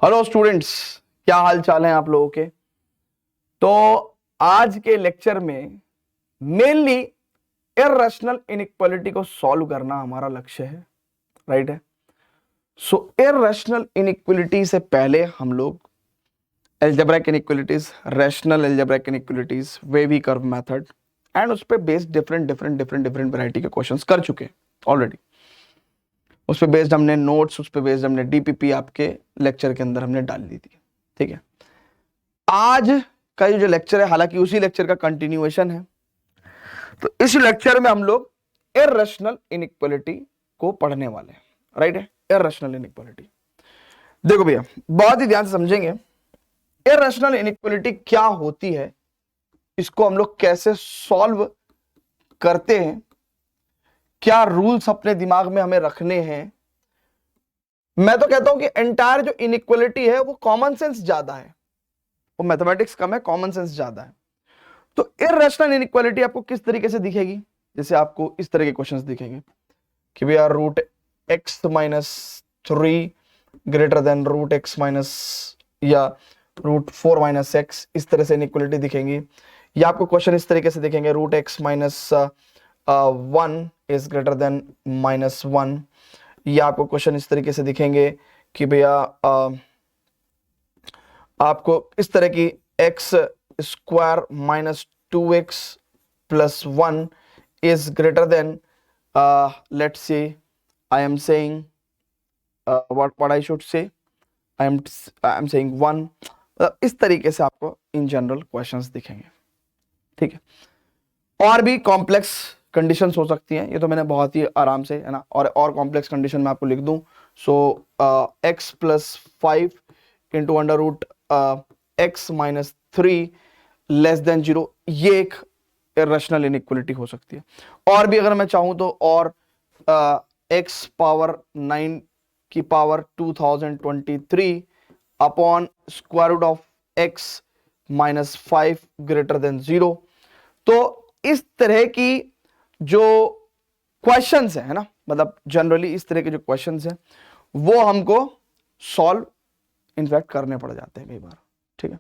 Hello students, क्या हाल चाल है आप लोगों के। तो आज के लेक्चर में मेनली इररेशनल इनइक्वालिटी को सॉल्व करना हमारा लक्ष्य है, राइट है। सो इररेशनल इनइक्वालिटी से पहले हम लोग algebraic inequalities, rational algebraic inequalities, wavy curve method and उस पर बेस्ड डिफरेंट वैरायटी के क्वेश्चंस कर चुके हैं ऑलरेडी। उस पर बेस्ड हमने नोट्स, उस पर बेस्ड हमने डीपीपी आपके लेक्चर के अंदर हमने डाल दी थी, ठीक है। आज का ये जो लेक्चर है हालांकि उसी लेक्चर का कंटिन्यूएशन है, तो इस लेक्चर में हम लोग इररेशनल इनइक्वालिटी को पढ़ने वाले हैं, राइट है। इररेशनल इनइक्वालिटी देखो भैया, बहुत ही ध्यान से समझेंगे। इररेशनल इनइक्वालिटी क्या होती है, इसको हम लोग कैसे सॉल्व करते हैं, क्या रूल्स अपने दिमाग में हमें रखने हैं। मैं तो कहता हूं कि एंटायर जो इनइक्वालिटी है वो कॉमन सेंस ज्यादा है, वो मैथमेटिक्स कम है, कॉमन सेंस ज्यादा है। तो इररेशनल इनइक्वालिटी आपको किस तरीके से दिखेगी, जैसे आपको इस तरह के क्वेश्चंस दिखेंगे कि भैया root x minus 3 greater than root x minus या रूट 4 माइनस एक्स, इस तरह से इनइक्वालिटी दिखेंगी। या आपको क्वेश्चन इस तरीके से दिखेंगे root x minus 1 is greater than minus 1। या आपको क्वेश्चन इस तरीके से दिखेंगे कि भैया आपको इस तरह की x square minus 2x plus 1 is greater than let's say I am saying what I should say, I am saying 1। इस तरीके से आपको इन जनरल क्वेश्चंस दिखेंगे, ठीक है। और भी कॉम्प्लेक्स कंडीशंस हो सकती हैं, ये तो मैंने बहुत ही आराम से, है ना, और कॉम्प्लेक्स कंडीशन मैं आपको लिख दूं। So x plus 5 into under root x minus 3 less than 0, ये एक इररेशनल इनइक्वालिटी हो सकती है। और भी अगर मैं चाहूं तो और x पावर 9 की power 2023 upon square root of x minus 5 greater than 0। तो इस तरह की जो क्वेश्चंस है ना, मतलब जनरली इस तरह के जो क्वेश्चंस हैं वो हमको सॉल्व इनफैक्ट करने पड़ जाते हैं कई बार, ठीक है।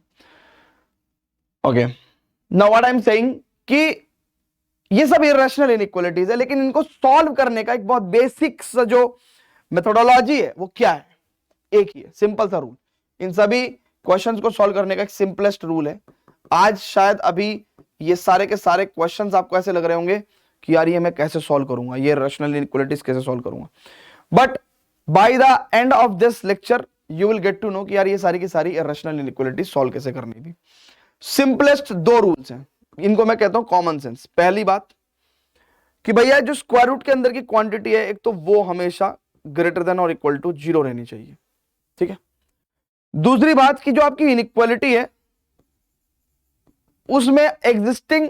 Okay, now what I am saying कि ये सब इररेशनल इनइक्वालिटीज है, लेकिन इनको सॉल्व करने का एक बहुत बेसिक सा जो मेथोडोलॉजी है वो क्या है, एक ही है, सिंपल सा रूल। इन सभी क्वेश्चंस को सॉल्व करने का एक सिंपलेस्ट रूल है। आज शायद अभी ये सारे के सारे क्वेश्चंस आपको ऐसे लग रहे होंगे कि यार ये मैं कैसे सॉल्व करूंगा, ये इररेशनल इनइक्वालिटीज कैसे सॉल्व करूंगा, but by the end of this lecture you will get to know कि यार ये सारी की सारी इररेशनल इनइक्वालिटीज सॉल्व कैसे करनी थी। सिंपलेस्ट दो रूल्स हैं, इनको मैं कहता हूं कॉमन सेंस। पहली बात कि भैया जो स्क्वायर रूट के अंदर की क्वांटिटी है, एक तो वो हमेशा ग्रेटर देन और इक्वल टू 0 रहनी चाहिए, ठीक है। दूसरी बात कि जो आपकी इनइक्वालिटी है उसमें एग्जिस्टिंग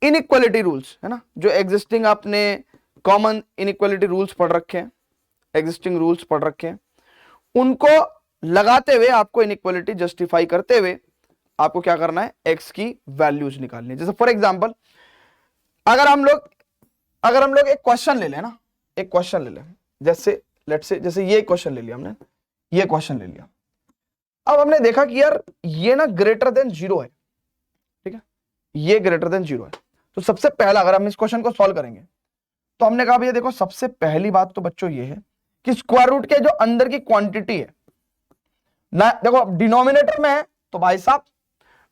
इनइक्वालिटी रूल्स है ना, जो एग्जिस्टिंग आपने कॉमन इनइक्वालिटी रूल्स पढ़ रखे हैं, एग्जिस्टिंग रूल्स पढ़ रखे हैं, उनको लगाते हुए आपको इनइक्वालिटी जस्टिफाई करते हुए आपको क्या करना है, एक्स की वैल्यूज निकालनी है। जैसे फॉर एग्जांपल अगर हम लोग एक क्वेश्चन ले लें ना, एक क्वेश्चन ले लें, जैसे लेट्स से जैसे ये क्वेश्चन ले लिया हमने, ये क्वेश्चन ले लिया। अब हमने देखा कि यार ये ना ग्रेटर देन 0 है, ठीक है, ये ग्रेटर देन 0 है। तो सबसे पहला अगर हम इस क्वेश्चन को सॉल्व करेंगे तो हमने कहा भैया देखो, सबसे पहली बात तो बच्चों ये है कि स्क्वायर रूट के जो अंदर की क्वांटिटी है ना, देखो डिनोमिनेटर में है तो भाई साहब,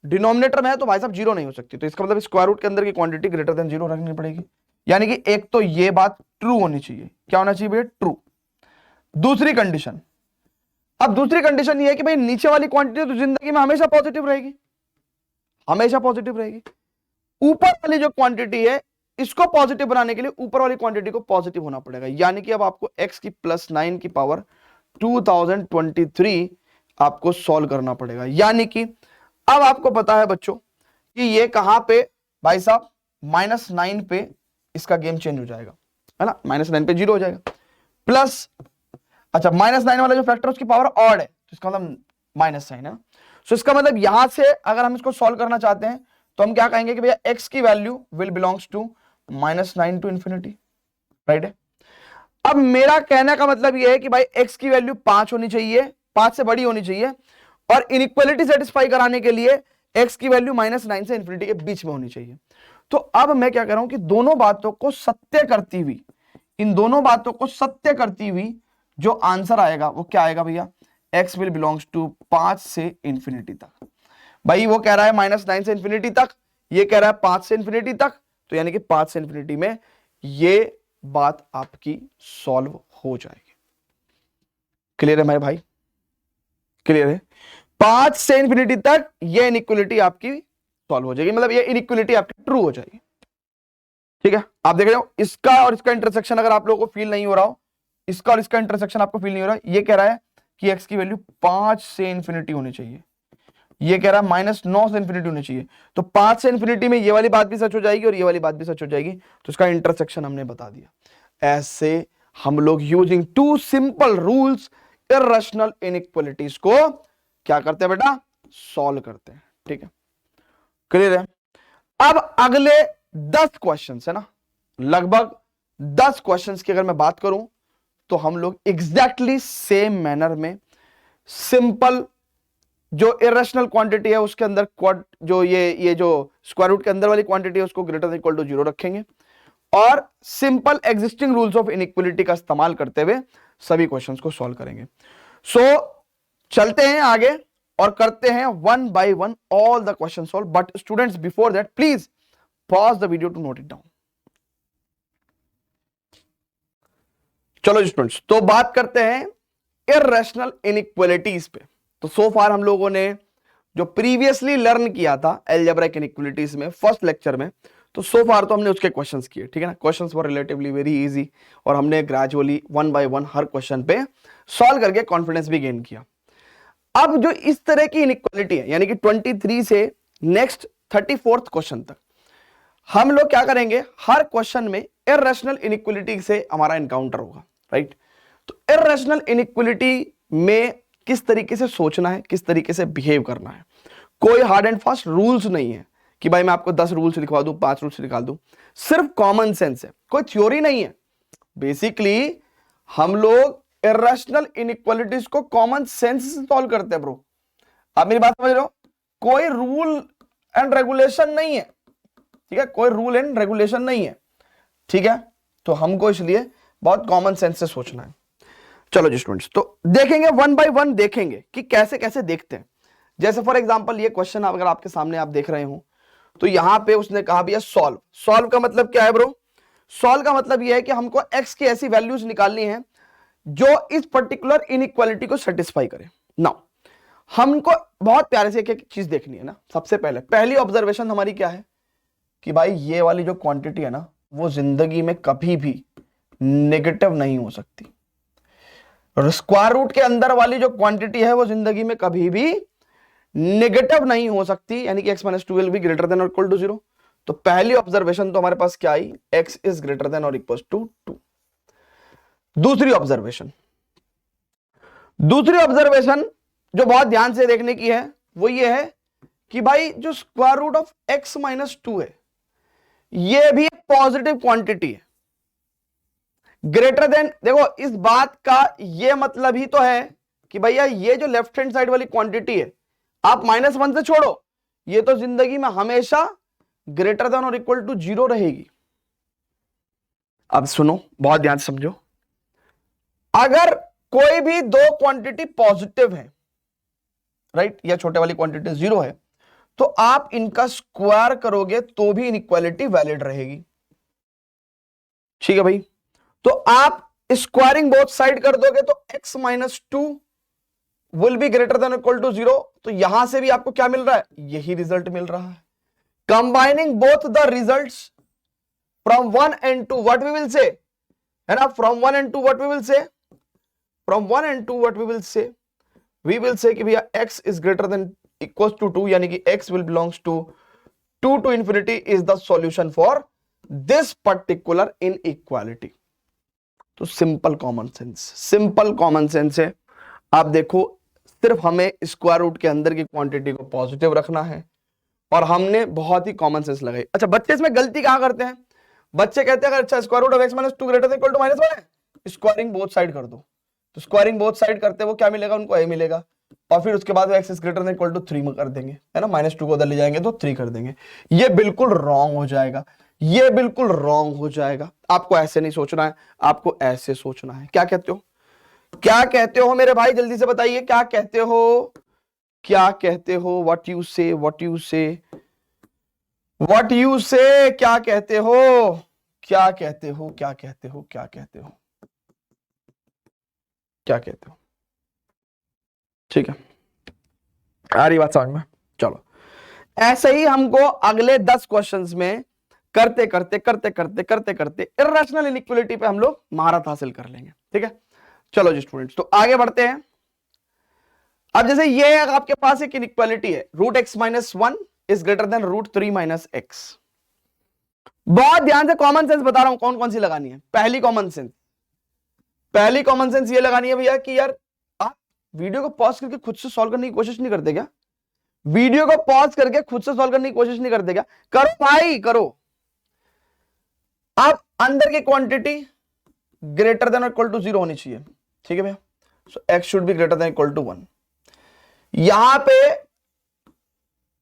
डिनोमिनेटर में है तो भाई साहब 0 नहीं हो सकती, तो इसका मतलब स्क्वायर रूट के अंदर की क्वांटिटी ग्रेटर देन 0 रखनी पड़ेगी। यानी कि एक तो ये बात ट्रू होनी चाहिए, क्या होना चाहिए भैया, ट्रू। दूसरी कंडीशन, अब दूसरी कंडीशन ये है कि भाई नीचे वाली क्वांटिटी तो जिंदगी में हमेशा पॉजिटिव रहेगी, हमेशा पॉजिटिव रहेगी। ऊपर वाली जो क्वांटिटी है इसको पॉजिटिव बनाने के लिए ऊपर वाली क्वांटिटी को पॉजिटिव होना पड़ेगा। यानी कि अब आपको x की प्लस 9 की पावर 2023 आपको सॉल्व करना पड़ेगा। यानी कि अब आपको पता है बच्चों कि ये कहां पे भाई साहब -9 पे इसका गेम चेंज हो जाएगा, है ना, -9 पे 0 हो जाएगा। प्लस अच्छा -9 वाला जो फैक्टर उसकी पावर ऑड है, तो इसका मतलब माइनस साइन है। सो इसका मतलब यहां से अगर हम इसको सॉल्व करना चाहते हैं तो हम क्या कहेंगे कि भैया x की value will belongs to -9 to infinity, right है। अब मेरा कहने का मतलब यह है कि भाई x की वैल्यू 5 होनी चाहिए 5 से बड़ी होनी चाहिए, और इनइक्वालिटी सेटिस्फाई कराने के लिए x की वैल्यू -9 से इंफिनिटी के बीच में होनी चाहिए। तो अब मैं क्या कर रहा हूं कि दोनों बातों को सत्य करती हुई, इन दोनों बातों को सत्य करती हुई जो आंसर आएगा वो क्या आएगा भैया, x विल बिलोंग्स टू 5 से इंफिनिटी तक। भाई वो कह रहा है -9 से इंफिनिटी तक, ये कह रहा है 5 से इंफिनिटी तक, तो यानी कि 5 से इंफिनिटी में ये बात आपकी सॉल्व हो जाएगी। क्लियर है मेरे भाई, क्लियर है? 5 से इंफिनिटी तक ये इनइक्वालिटी आपकी सॉल्व हो जाएगी, मतलब ये इनइक्वालिटी आपकी ट्रू हो जाएगी। ठीक है, आप देख रहे हो इसका और इसका इंटरसेक्शन अगर आप लोगों को फील नहीं हो रहा हो, इसका और इसका इंटरसेक्शन आपको फील नहीं हो रहा, ये कह रहा है कि x की वैल्यू 5 से इंफिनिटी होनी चाहिए, ये कह रहा है -9 से इंफिनिटी होनी चाहिए, तो 5 से इंफिनिटी में ये वाली बात भी सच हो जाएगी और ये वाली बात भी सच हो जाएगी, तो इसका इंटरसेक्शन हमने बता दिया। ऐसे हम लोग using 2 simple rules irrational inequalities को क्या करते हैं बेटा, सॉल्व करते हैं। ठीक है, क्लियर है? अब अगले 10 क्वेश्चंस है ना, लगभग 10 क्वेश्चंस की अगर मैं बात करूं तो हम लोग एग्जैक्टली सेम मैनर में सिंपल जो इरेशनल क्वांटिटी है उसके अंदर जो ये जो स्क्वायर रूट के अंदर वाली क्वांटिटी है उसको ग्रेटर देन इक्वल टू 0 रखेंगे, और simple existing rules of inequality का इस्तेमाल करते हुए सभी क्वेश्चंस को सॉल्व करेंगे। सो चलते हैं आगे और करते हैं 1 by 1 all the question solve, but students before that please pause the video to note it down. चलो स्टूडेंट्स, तो बात करते हैं इर्रेशनल इनइक्वालिटीज पे। तो सो फार हम लोगों ने जो प्रीवियसली लर्न किया था अलजेब्रिक इनइक्वालिटीज में फर्स्ट लेक्चर में, तो सो फार तो हमने उसके क्वेश्चंस किए। ठीक है ना, questions were relatively very easy, और हमने ग्रेजुअली 1 by 1 हर क्वेश्चन पे सॉल्व करके कॉन्फिडेंस भी गेन किया। अब जो इस तरह की इनइक्वालिटी है, यानी कि 23 से नेक्स्ट 34th क्वेश्चन तक हम लोग क्या करेंगे, हर क्वेश्चन में इर्रेशनल इनइक्वालिटी से हमारा एनकाउंटर होगा, राइट? तो इर्रेशनल इनइक्वालिटी में किस तरीके से सोचना है, किस तरीके से बिहेव करना है, कोई हार्ड एंड फास्ट रूल्स नहीं है कि भाई मैं आपको 10 रूल्स दिखवा दूं, 5 रूल्स दिखा दूं, सिर्फ कॉमन सेंस है, कोई थ्योरी नहीं है। बेसिकली हम लोग इर्रेशनल इनइक्वालिटीज को कॉमन सेंस से सॉल्व करते हैं ब्रो। आप मेरी बात समझ रहे हो? कोई रूल एंड रेगुलेशन नहीं है, ठीक है, कोई रूल एंड रेगुलेशन नहीं है। ठीक है, तो हमको इसलिए बहुत कॉमन सेंस से सोचना है। चलो जी स्टूडेंट्स, तो देखेंगे 1 by 1 देखेंगे कि कैसे कैसे देखते हैं। जैसे फॉर एग्जांपल ये क्वेश्चन अगर आपके सामने आप देख रहे हो, तो यहां पे उसने कहा भैया सॉल्व। सॉल्व का मतलब क्या है ब्रो? सॉल्व का मतलब यह है कि हमको x की ऐसी वैल्यूज निकालनी है जो इस पर्टिकुलर इनइक्वालिटी को सेटिस्फाई करे। नाउ हमको बहुत प्यारे से एक चीज देखनी है ना। सबसे पहले पहली ऑब्जर्वेशन हमारी क्या है कि भाई ये वाली जो क्वांटिटी है ना वो जिंदगी में कभी भी नेगेटिव नहीं हो सकती। स्क्वायर रूट के अंदर वाली जो क्वांटिटी है वो जिंदगी में कभी भी नेगेटिव नहीं हो सकती, यानी कि x - 2 will be greater than और इक्वल टू 0। तो पहली ऑब्जर्वेशन तो हमारे पास क्या आई, x इज ग्रेटर देन और इक्वल टू 2। दूसरी ऑब्जर्वेशन जो बहुत ध्यान से देखने की है वो ये है कि भाई जो स्क्वायर रूट ऑफ x - 2 है ये भी एक पॉजिटिव क्वांटिटी है, ग्रेटर देन। देखो इस बात का ये मतलब ही तो है कि भैया ये जो लेफ्ट हैंड साइड वाली क्वांटिटी है आप -1 से छोड़ो, ये तो जिंदगी में हमेशा ग्रेटर देन और इक्वल टू 0 रहेगी। अब सुनो, बहुत ध्यान से समझो, अगर कोई भी दो क्वांटिटी पॉजिटिव है, राइट, या छोटे वाली क्वांटिटी 0 है, तो आप इनका स्क्वायर करोगे तो भी इनइक्वालिटी वैलिड रहेगी। ठीक है भाई, तो आप स्क्वायरिंग बोथ साइड कर दोगे तो x - 2 will be greater than equal to 0। तो यहां से भी आपको क्या मिल रहा है, यही रिजल्ट मिल रहा है। Combining both the results from 1 and 2 what we will say, है ना, from 1 and 2 what we will say, from 1 and 2 what we will say कि भैया x is greater than equals to 2, यानी कि x will belongs to 2 to infinity is the solution for this particular inequality. तो simple common sense है। आप देखो सिर्फ हमें स्क्वायर रूट के अंदर की क्वांटिटी को पॉजिटिव रखना है और हमने बहुत ही कॉमन सेंस लगाई। अच्छा, बच्चे इसमें गलती कहां करते हैं? बच्चे कहते हैं अगर अच्छा square root of x - 2 greater than equal to -1 है, स्क्वायरिंग बोथ साइड कर दो। तो स्क्वायरिंग बोथ साइड करते वो क्या मिलेगा, उनको a मिलेगा, और फिर उसके बाद x is greater than equal to 3 में कर देंगे, है ना, -2 को उधर ले जाएंगे तो 3 कर देंगे। ये बिल्कुल रॉन्ग हो जाएगा, ये बिल्कुल रॉन्ग हो जाएगा। आपको ऐसे नहीं सोचना है, आपको ऐसे सोचना है। क्या कहते हो, क्या कहते हो मेरे भाई, जल्दी से बताइए क्या कहते हो, क्या कहते हो, व्हाट यू से, व्हाट यू से, व्हाट यू से, क्या कहते हो, क्या कहते हो, क्या कहते हो, क्या कहते हो, क्या कहते हो। ठीक है, आ रही बात समझ में। चलो ऐसे ही हमको अगले 10 क्वेश्चंस में करते करते करते करते करते करते इर्रेशनल इनइक्वालिटी पे हम लोग महारत हासिल कर लेंगे। ठीक है, चलो जी स्टूडेंट्स, तो आगे बढ़ते हैं। अब जैसे ये आपके पास एक इनइक्वालिटी है, √x-1 is greater then √3 - x। बहुत ध्यान से कॉमन सेंस बता रहा हूं कौन कौन सी लगानी है। पहली कॉमन सेंस ये लगानी है भैया कि यार आप वीडियो को पॉज करके खुद से सॉल्व करने की कोशिश नहीं करते क्या, वीडियो को पॉज करके खुद से सॉल्व करने की कोशिश नहीं करते क्या, करो भाई करो। अब अंदर की quantity greater than equal to 0 होनी चाहिए। ठीक है भैया, so x should be greater than equal to 1। यहां पे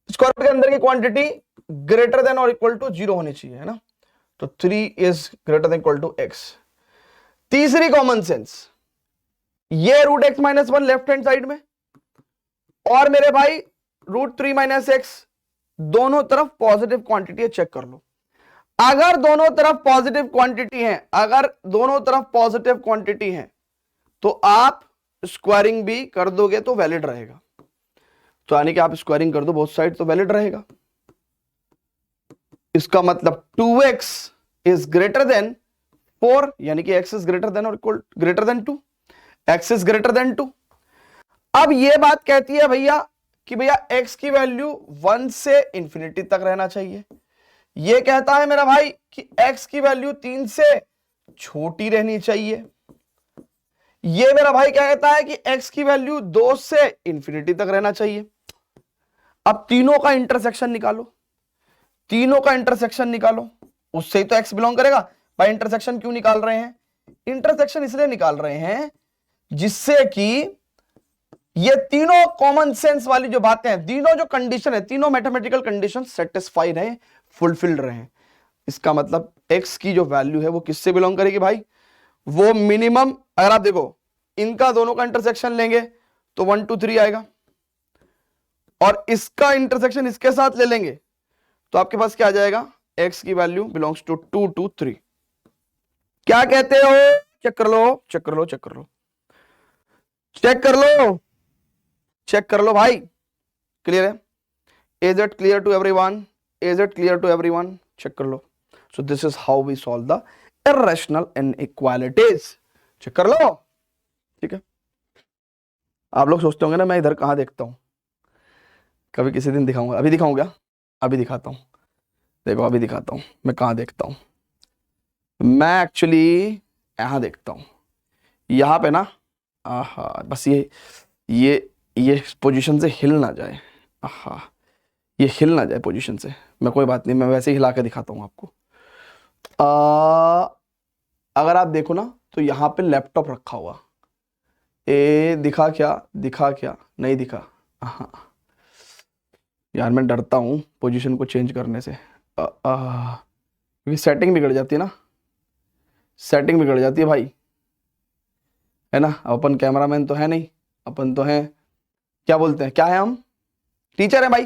स्क्वायर के अंदर की क्वांटिटी ग्रेटर देन और इक्वल टू 0 होनी चाहिए, है ना, तो 3 is greater than equal to x। तीसरी कॉमन सेंस, ये √x-1 लेफ्ट हैंड साइड में और मेरे भाई √3 - x दोनों तरफ पॉजिटिव क्वांटिटी है, चेक कर लो। अगर दोनों तरफ पॉजिटिव क्वांटिटी है, अगर दोनों तरफ पॉजिटिव क्वांटिटी है तो आप स्क्वायरिंग भी कर दोगे तो वैलिड रहेगा। तो यानी कि आप स्क्वायरिंग कर दो बोथ साइड तो वैलिड रहेगा। इसका मतलब 2x इज ग्रेटर देन 4, यानी कि x इज ग्रेटर देन और equal greater than 2, x is greater then 2। अब ये बात कहती है भैया कि भैया x की वैल्यू 1 से इंफिनिटी तक रहना चाहिए। ये कहता है मेरा भाई कि x की वैल्यू 3 से छोटी रहनी चाहिए। ये मेरा भाई क्या कहता है कि x की वैल्यू 2 से इंफिनिटी तक रहना चाहिए। अब तीनों का इंटरसेक्शन निकालो, तीनों का इंटरसेक्शन निकालो, उससे ही तो x बिलोंग करेगा। भाई इंटरसेक्शन क्यों निकाल रहे हैं, इंटरसेक्शन इसलिए निकाल रहे हैं जिससे कि ये तीनों कॉमन सेंस वाली जो बातें हैं, तीनों जो कंडीशन है, तीनों मैथमेटिकल कंडीशन सेटिस्फाई रहे, फुलफिल्ड रहे। इसका मतलब x की जो वैल्यू है वो किससे बिलोंग करेगी भाई, वो मिनिमम, अगर आप देखो इनका दोनों का इंटरसेक्शन लेंगे तो 1 2 3 आएगा, और इसका इंटरसेक्शन इसके साथ ले लेंगे तो आपके पास क्या आ जाएगा, x की वैल्यू बिलोंग्स टू 2 2 3। क्या कहते हो, चेक कर लो, चेक कर लो, चेक कर लो, चेक कर लो, चेक कर लो भाई। क्लियर है, is it clear to everyone, is it clear to everyone, check कर लो। So this is how we solve the irrational inequalities, check कर लो। ठीक है, आप लोग सोचते होंगे ना मैं इधर कहां देखता हूं, कभी किसी दिन दिखाऊंगा, अभी दिखाऊंगा, अभी दिखाता हूं, देखो अभी दिखाता हूं मैं कहां देखता हूं। मैं एक्चुअली यहां देखता हूं, यहां पे ना, आहा बस ये पोजीशन से हिल ना जाए, आहा ये हिल ना जाए पोजीशन से, मैं कोई बात नहीं, मैं वैसे ही हिला के दिखाता हूं आपको। अगर आप देखो ना तो यहां पे लैपटॉप रखा हुआ, दिखा क्या, दिखा क्या, नहीं दिखा, हाँ यार मैं डरता हूँ पोजीशन को चेंज करने से, क्योंकि सेटिंग बिगड़ जाती है ना, सेटिंग बिगड़ जाती है भाई, है ना। अपन कैमरामैन तो है नहीं, अपन तो है, क्या बोलते हैं, क्या है हम, टीचर है भाई।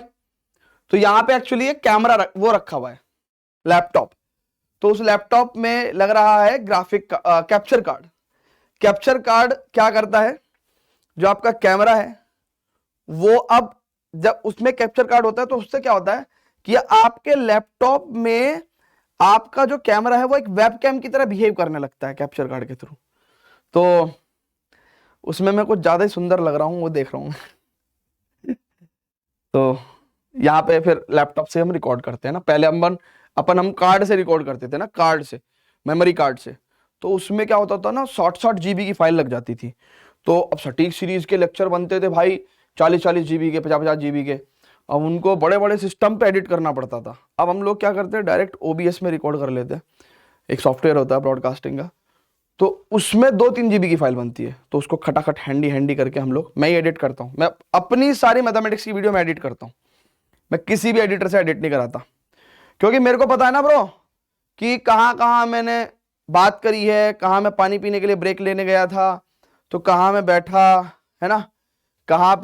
तो यहाँ पे एक्चुअली एक कैमरा वो रखा हुआ है, लैपटॉप, तो उस लैपटॉप में लग रहा है graphic capture card. Capture card क्या करता है, जो आपका कैमरा है वो अब जब उसमें कैप्चर कार्ड होता है तो उससे क्या होता है कि आपके लैपटॉप में आपका जो कैमरा है वो एक वेबकैम की तरह बिहेव करने लगता है कैप्चर कार्ड के थ्रू। तो उसमें मैं कुछ ज्यादा ही सुंदर लग रहा हूं, वो देख रहा हूं। तो यहाँ पे फिर लैपटॉप से हम रिकॉर्ड करते हैं ना, पहले हम कार्ड से रिकॉर्ड करते थे ना, कार्ड से, मेमोरी कार्ड से, तो उसमें क्या होता था ना, 60 GB की फाइल लग जाती थी। तो अब सटीक सीरीज के लेक्चर बनते थे भाई 40 GB के, 50 GB के, अब उनको बड़े बड़े सिस्टम पे एडिट करना पड़ता था। अब हम लोग क्या करते हैं, डायरेक्ट OBS में रिकॉर्ड कर लेते हैं, एक सॉफ्टवेयर होता है ब्रॉडकास्टिंग का, तो उसमें 2-3 GB की फाइल बनती है, तो उसको खटाखट हैंडी करके हम लोग, मैं ही एडिट करता हूं, मैं अपनी सारी मैथमेटिक्स की वीडियो में एडिट करता हूं, मैं किसी भी एडिटर से एडिट नहीं कराता, क्योंकि मेरे को पता है ना ब्रो कि कहां कहां मैंने बात करी है, कहां मैं पानी पीने के लिए ब्रेक लेने गया था, तो कहां मैं बैठा, है ना, कहां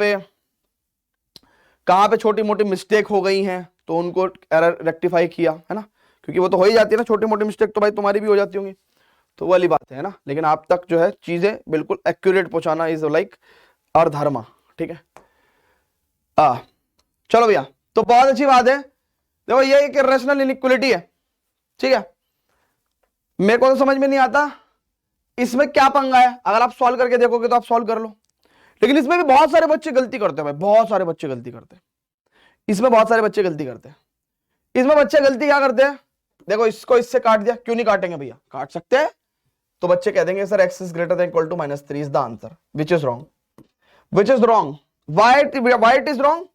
पे छोटी मोटी मिस्टेक हो गई हैं, तो उनको एरर रेक्टिफाई किया, है ना, क्योंकि वो तो हो ही जाती है ना, छोटी मोटी मिस्टेक तो भाई तुम्हारी भी हो जाती होंगी, तो वो वाली बात है ना, लेकिन आप तक जो है चीजें बिल्कुल एक्यूरेट पहुंचाना इज लाइक और धर्मा, ठीक है। चलो भैया, तो बहुत अच्छी बात है, देखो ये एक इर्रेशनल इनइक्वालिटी है, ठीक है। मेरे को तो समझ में नहीं आता इसमें क्या पंगा है, अगर आप सॉल्व करके देखोगे तो आप सॉल्व कर लो, लेकिन इसमें भी बहुत सारे बच्चे गलती करते हैं भाई, बहुत सारे बच्चे गलती करते हैं, इसमें बहुत सारे बच्चे गलती करते हैं। इसमें बच्चे गलती क्या करते हैं, देखो इसको इससे काट दिया, क्यों नहीं काटेंगे भैया, काट सकते हैं, तो बच्चे कह देंगे sir x is greater than equal to -3 is the answer, which is wrong, which is wrong, why it is wrong,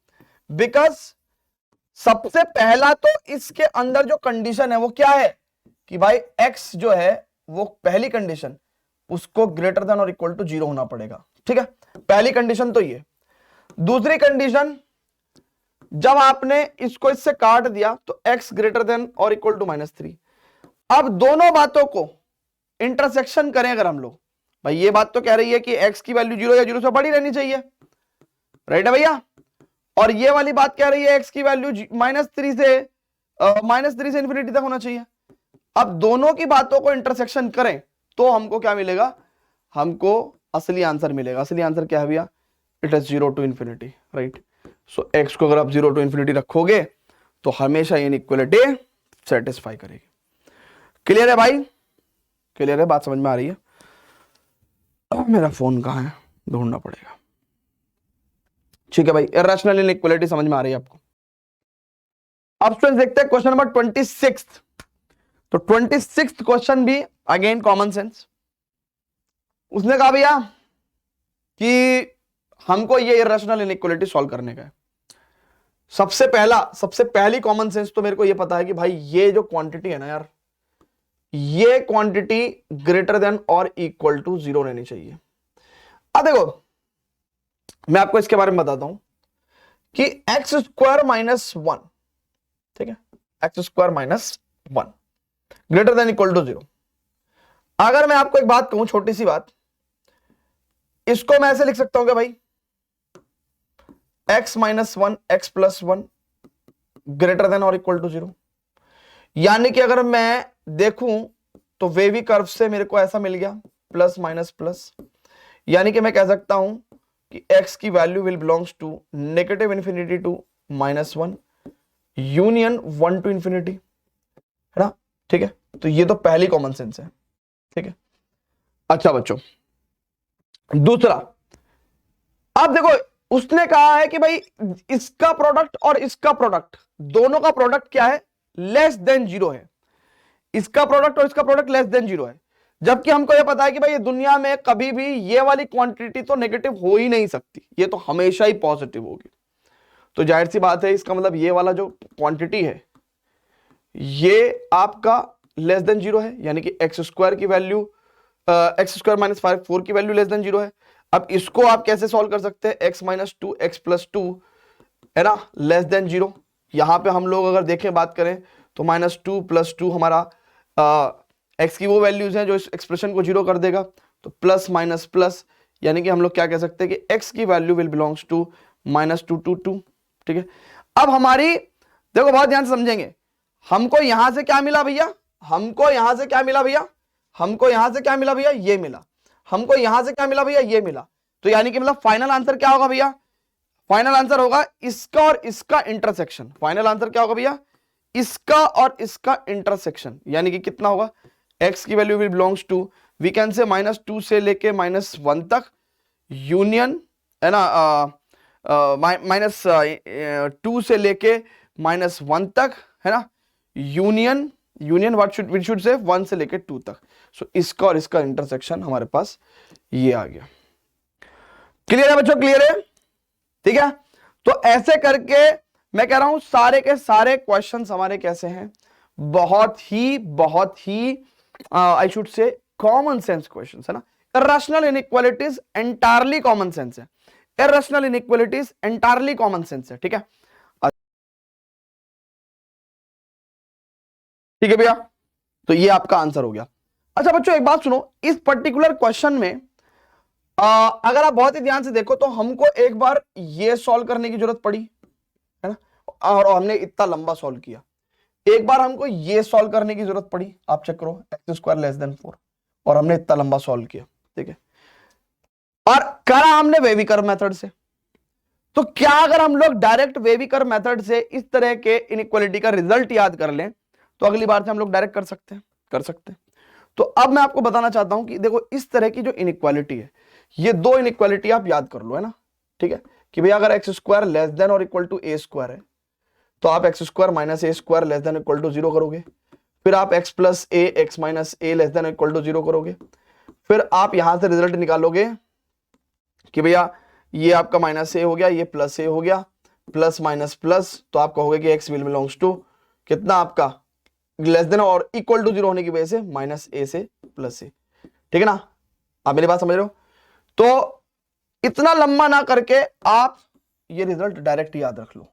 because सबसे पहला तो इसके अंदर जो कंडीशन है वो क्या है कि भाई x जो है वो पहली कंडीशन उसको ग्रेटर देन और इक्वल टू 0 होना पड़ेगा, ठीक है, पहली कंडीशन तो ये। दूसरी कंडीशन, जब आपने इसको इससे काट दिया तो x ग्रेटर देन और इक्वल टू -3, अब दोनों बातों को इंटरसेक्शन करें अगर हम लोग, भाई ये बात तो कह रही है कि x की वैल्यू 0 या 0 से बड़ी रहनी चाहिए, राइट है भैया, और ये वाली बात कह रही है x की वैल्यू -3 से इंफिनिटी तक होना चाहिए। अब दोनों की बातों को इंटरसेक्शन करें तो हमको क्या मिलेगा, हमको असली आंसर मिलेगा। असली आंसर क्या है भैया, it is 0 to infinity, right. So x को अगर आप 0 टू इंफिनिटी रखोगे तो हमेशा इनइक्वालिटी सेटिस्फाई करेगी। क्लियर है भाई, क्लियर है, बात समझ में आ रही है। मेरा फोन कहाँ है, ढूंढना पड़ेगा, ठीक है भाई। इर्रेशनल इनइक्वालिटी समझ में आ रही है आपको। अब स्टूडेंट्स देखते हैं क्वेश्चन नंबर 26। तो 26 क्वेश्चन भी अगेन कॉमन सेंस। उसने कहा भैया कि हमको ये इर्रेशनल इनइक्वालिटी सॉल्व करने का है। सबसे पहली कॉमन सेंस तो मेरे को ये पता है कि भाई ये जो क्वांटिटी है ना यार, ये क्वांटिटी ग्रेटर देन और इक्वल टू 0 रहनी चाहिए। अब देखो मैं आपको इसके बारे में बताता हूं कि x स्क्वायर -1, ठीक है, x square -1 greater than equal to 0। अगर मैं आपको एक बात कहूं, छोटी सी बात, इसको मैं ऐसे लिख सकता हूं कि भाई x -1 x + 1 ग्रेटर देन और इक्वल टू 0। यानी कि अगर मैं देखूं तो वेवी कर्व से मेरे को ऐसा मिल गया प्लस माइनस प्लस, यानी कि मैं कह सकता हूं कि x की value will belongs to negative infinity to -1 union 1 to infinity, है ना, ठीक है। तो ये तो पहली कॉमन सेंस है, ठीक है। अच्छा बच्चों, दूसरा, अब देखो उसने कहा है कि भाई इसका प्रोडक्ट और इसका प्रोडक्ट, दोनों का प्रोडक्ट क्या है, लेस देन 0 है। इसका प्रोडक्ट और इसका प्रोडक्ट लेस देन 0 है, जबकि हमको यह पता है कि भाई ये दुनिया में कभी भी ये वाली क्वांटिटी तो नेगेटिव हो ही नहीं सकती, ये तो हमेशा ही पॉजिटिव होगी। तो जाहिर सी बात है इसका मतलब ये वाला जो क्वांटिटी है ये आपका लेस देन 0 है, यानी कि x स्क्वायर की वैल्यू x स्क्वायर -4 की वैल्यू लेस देन 0 है। अब इसको आप कैसे सॉल्व कर सकते हैं, x - 2 x + 2 है ना, लेस देन 0। यहां पे हम लोग अगर देखें बात करें तो -2 + 2 हमारा x की वो वैल्यूज हैं जो इस एक्सप्रेशन को 0 कर देगा, तो प्लस माइनस प्लस, यानी कि हम लोग क्या कह सकते हैं कि x की value will belongs to -2 to 2, ठीक है। अब हमारी देखो बहुत ध्यान से समझेंगे, हमको यहां से क्या मिला भैया, हमको यहां से क्या मिला भैया, हमको यहां से क्या मिला भैया, ये मिला, हमको यहां से क्या मिला भैया, ये मिला। तो यानी कि मतलब फाइनल आंसर क्या होगा भैया, फाइनल आंसर होगा इसका और इसका इंटरसेक्शन। फाइनल आंसर क्या होगा भैया, इसका और इसका इंटरसेक्शन, यानी कि कितना होगा, x की value will belongs to, we can say -2 से लेके -1 तक यूनियन, है ना, -2 से लेके -1 तक, है ना, यूनियन व्हाट शुड से 1 से लेके 2 तक। सो इसका और इसका इंटरसेक्शन हमारे पास ये आ गया। क्लियर है बच्चों, क्लियर है, ठीक है। तो ऐसे करके मैं कह रहा हूं सारे के सारे क्वेश्चंस हमारे कैसे हैं, बहुत ही I should say common sense question है ना। Irrational inequalities entirely common sense है, irrational inequalities entirely common sense है, ठीक है। ठीक है भैया, तो ये आपका आंसर हो गया। अच्छा बच्चों एक बात सुनो, इस पर्टिकुलर क्वेश्चन में अगर आप बहुत ही ध्यान से देखो तो हमको एक बार ये सॉल्व करने की जरूरत पड़ी है ना, और हमने इतना लंबा सॉल्व किया। एक बार हमको ये सॉल्व करने की जरूरत पड़ी, आप चेक करो, x² <4, और हमने इतना लंबा सॉल्व किया, ठीक है। और करा हमने वेविकर मेथड से। तो क्या अगर हम लोग डायरेक्ट वेविकर मेथड से इस तरह के इनइक्वालिटी का रिजल्ट याद कर लें तो अगली बार से हम लोग डायरेक्ट कर सकते हैं, कर सकते हैं। तो अब मैं आपको बताना चाहता हूं कि देखो इस तरह की जो इनइक्वालिटी है, ये दो इनइक्वालिटी आप याद कर लो, है ना, ठीक है, कि भैया अगर x² लेस देन और इक्वल टू a² है तो आप x² minus a² less than equal to 0 करोगे, फिर आप x plus a x minus a less than equal to 0 करोगे, फिर आप यहां से रिजल्ट निकालोगे कि भैया ये आपका माइनस a हो गया, ये प्लस a हो गया, प्लस माइनस प्लस, तो आप कहोगे कि x विल बिलोंग्स टू कितना आपका लेस देन और इक्वल टू 0 होने की वजह से माइनस a से प्लस a, ठीक है ना। आप मेरी बात समझ रहे हो। तो इतना लंबा ना करके आप ये रिजल्ट डायरेक्ट याद रख लो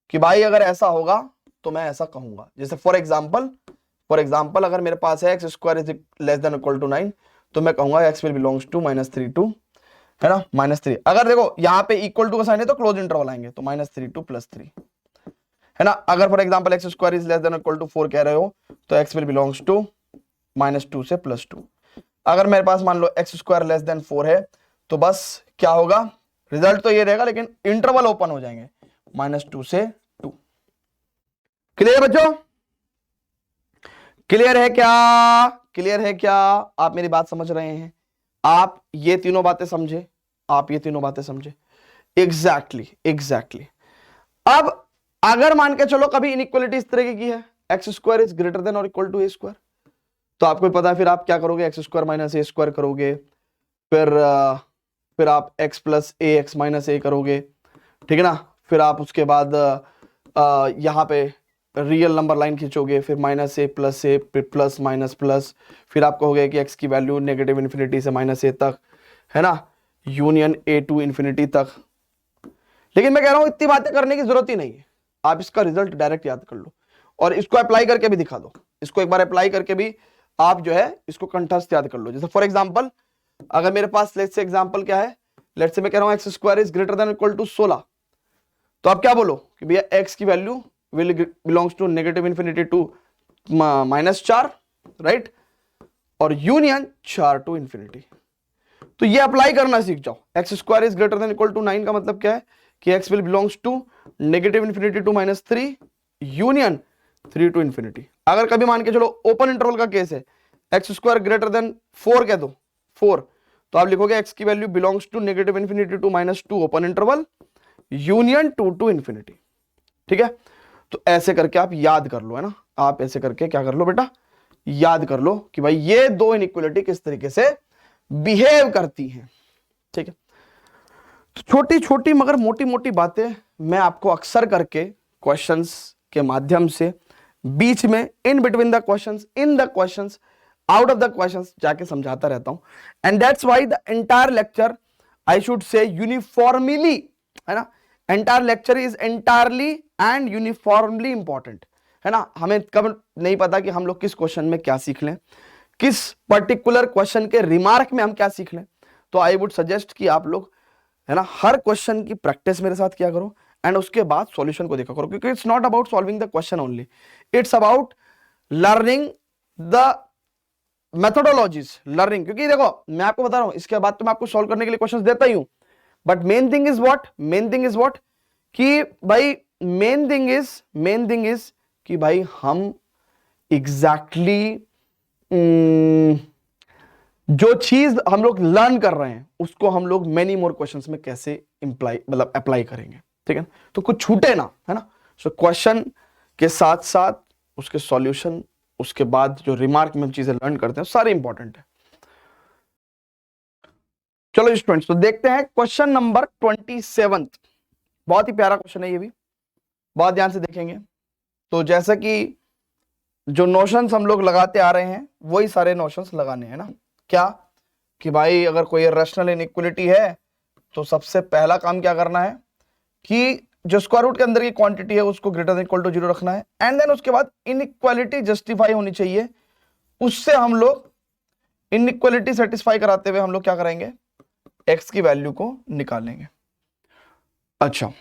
कि भाई अगर ऐसा होगा तो मैं ऐसा कहूंगा। जैसे फॉर एग्जांपल अगर मेरे पास है x² is less than equal to 9 तो मैं कहूंगा x विल बिलोंग्स टू -3 2, है ना, -3। अगर देखो यहाँ पे इक्वल टू का साइन है तो क्लोज इंटरवल आएंगे, तो -3 2 +3, है ना। अगर for example x² is less than equal to 4 कह रहे हो तो x विल बिलोंग्स टू -2 से +2। अगर मेरे पास मान लो x² लेस देन 4 है तो बस क्या होगा, रिजल्ट तो ये रहेगा लेकिन इंटरवल ओपन हो जाएंगे -2 से 2। क्लियर बच्चों, क्लियर है क्या, क्लियर है क्या, आप मेरी बात समझ रहे हैं, आप ये तीनों बातें समझे, आप ये तीनों बातें समझे, एग्जैक्टली। अब अगर मान के चलो कभी इनइक्वालिटी इस तरह की है x² इज ग्रेटर देन और इक्वल टू a², तो आपको पता है फिर आप क्या करोगे, x² माइनस a² करोगे, फिर आप x plus a x minus a करोगे, ठीक है ना। फिर आप उसके बाद यहाँ पे रियल नंबर लाइन खींचोगे, फिर -a plus a plus minus plus, फिर आप कहोगे कि x की वैल्यू नेगेटिव इन्फिनिटी से -a तक, है ना, यूनियन a टू इन्फिनिटी तक। लेकिन मैं कह रहा हूं इतनी बातें करने की जरूरत ही नहीं है, आप इसका रिजल्ट डायरेक्ट याद कर लो और इसको अप्लाई करके भी दिखा दो, इसको एक बार अप्लाई करके भी आप जो है इसको कंठस्थ याद कर लो। जैसे फॉर एग्जांपल अगर मेरे पास लेट्स से एग्जांपल क्या है, लेट्स से मैं कह रहा हूं x² is greater than equal to 16, तो आप क्या बोलो कि भैया x की value will belongs to negative infinity to -4, right, और यूनियन 4 टू इन्फिनिटी। तो ये अप्लाई करना सीख जाओ। x² is greater than equal to 9 का मतलब क्या है कि x will belongs to negative infinity to -3 union 3 to infinity. अगर कभी मान के चलो ओपन इंटरवल का केस है, x² ग्रेटर देन 4 कह दो 4, तो आप लिखोगे x की value belongs to negative infinity to -2 open interval union 2 to infinity, ठीक है। तो ऐसे करके आप याद कर लो, है ना, आप ऐसे करके क्या कर लो बेटा, याद कर लो कि भाई ये दो इनइक्वालिटी किस तरीके से बिहेव करती हैं, ठीक है। तो छोटी छोटी मगर मोटी मोटी बातें मैं आपको अक्सर करके क्वेश्चंस के माध्यम से बीच में in between the questions, in the questions, out of the questions जाके समझाता रहता हूं। And that's why the entire lecture I should से यूनिफॉर्मली, है ना, entire lecture is entirely and uniformly important, है ना। हमें कब नहीं पता कि हम लोग किस क्वेश्चन में क्या सीख लें, किस पर्टिकुलर क्वेश्चन के रिमार्क में हम क्या सीख लें। तो आई वुड सजेस्ट कि आप लोग, है ना, हर क्वेश्चन की प्रैक्टिस मेरे साथ किया करो एंड उसके बाद सॉल्यूशन को देखा करो, क्योंकि it's not about solving the question only, it's about learning the methodologies, learning. क्योंकि देखो मैं आपको बता रहा हूं इसके बाद तो मैं आपको सॉल्व करने के लिए क्वेश्चंस देता ही हूं, but main thing is what कि भाई मेन थिंग इज कि भाई हम एग्जैक्टली जो चीज हम लोग लर्न कर रहे हैं उसको हम लोग मेनी मोर क्वेश्चंस में कैसे मतलब अप्लाई करेंगे, ठीक है। तो कुछ छूटे ना, है ना। सो क्वेश्चन के साथ साथ उसके सॉल्यूशन, उसके बाद जो रिमार्क में हम चीजें लर्न करते हैं सारे इंपॉर्टेंट है। चलो स्टूडेंट्स, तो देखते हैं क्वेश्चन नंबर 27। बहुत ही प्यारा क्वेश्चन है ये भी, बहुत ध्यान से देखेंगे। तो जैसा कि जो नोशंस हम लोग लगाते आ रहे हैं वही सारे नोशंस लगाने हैं ना। क्या कि भाई अगर कोई रैशनल इनइक्वालिटी है तो सबसे पहला काम क्या करना है कि जो स्क्वायर रूट के अंदर की क्वांटिटी है उसको ग्रेटर देन इक्वल टू 0 रखना है, एंड देन उसके बाद इनइक्वालिटी जस्टिफाई होनी चाहिए, उससे हम लोग इनइक्वालिटी सेटिस्फाई कराते हुए हम लोग क्या करेंगे, एक्स की वैल्यू को निकालेंगे। अच्छा,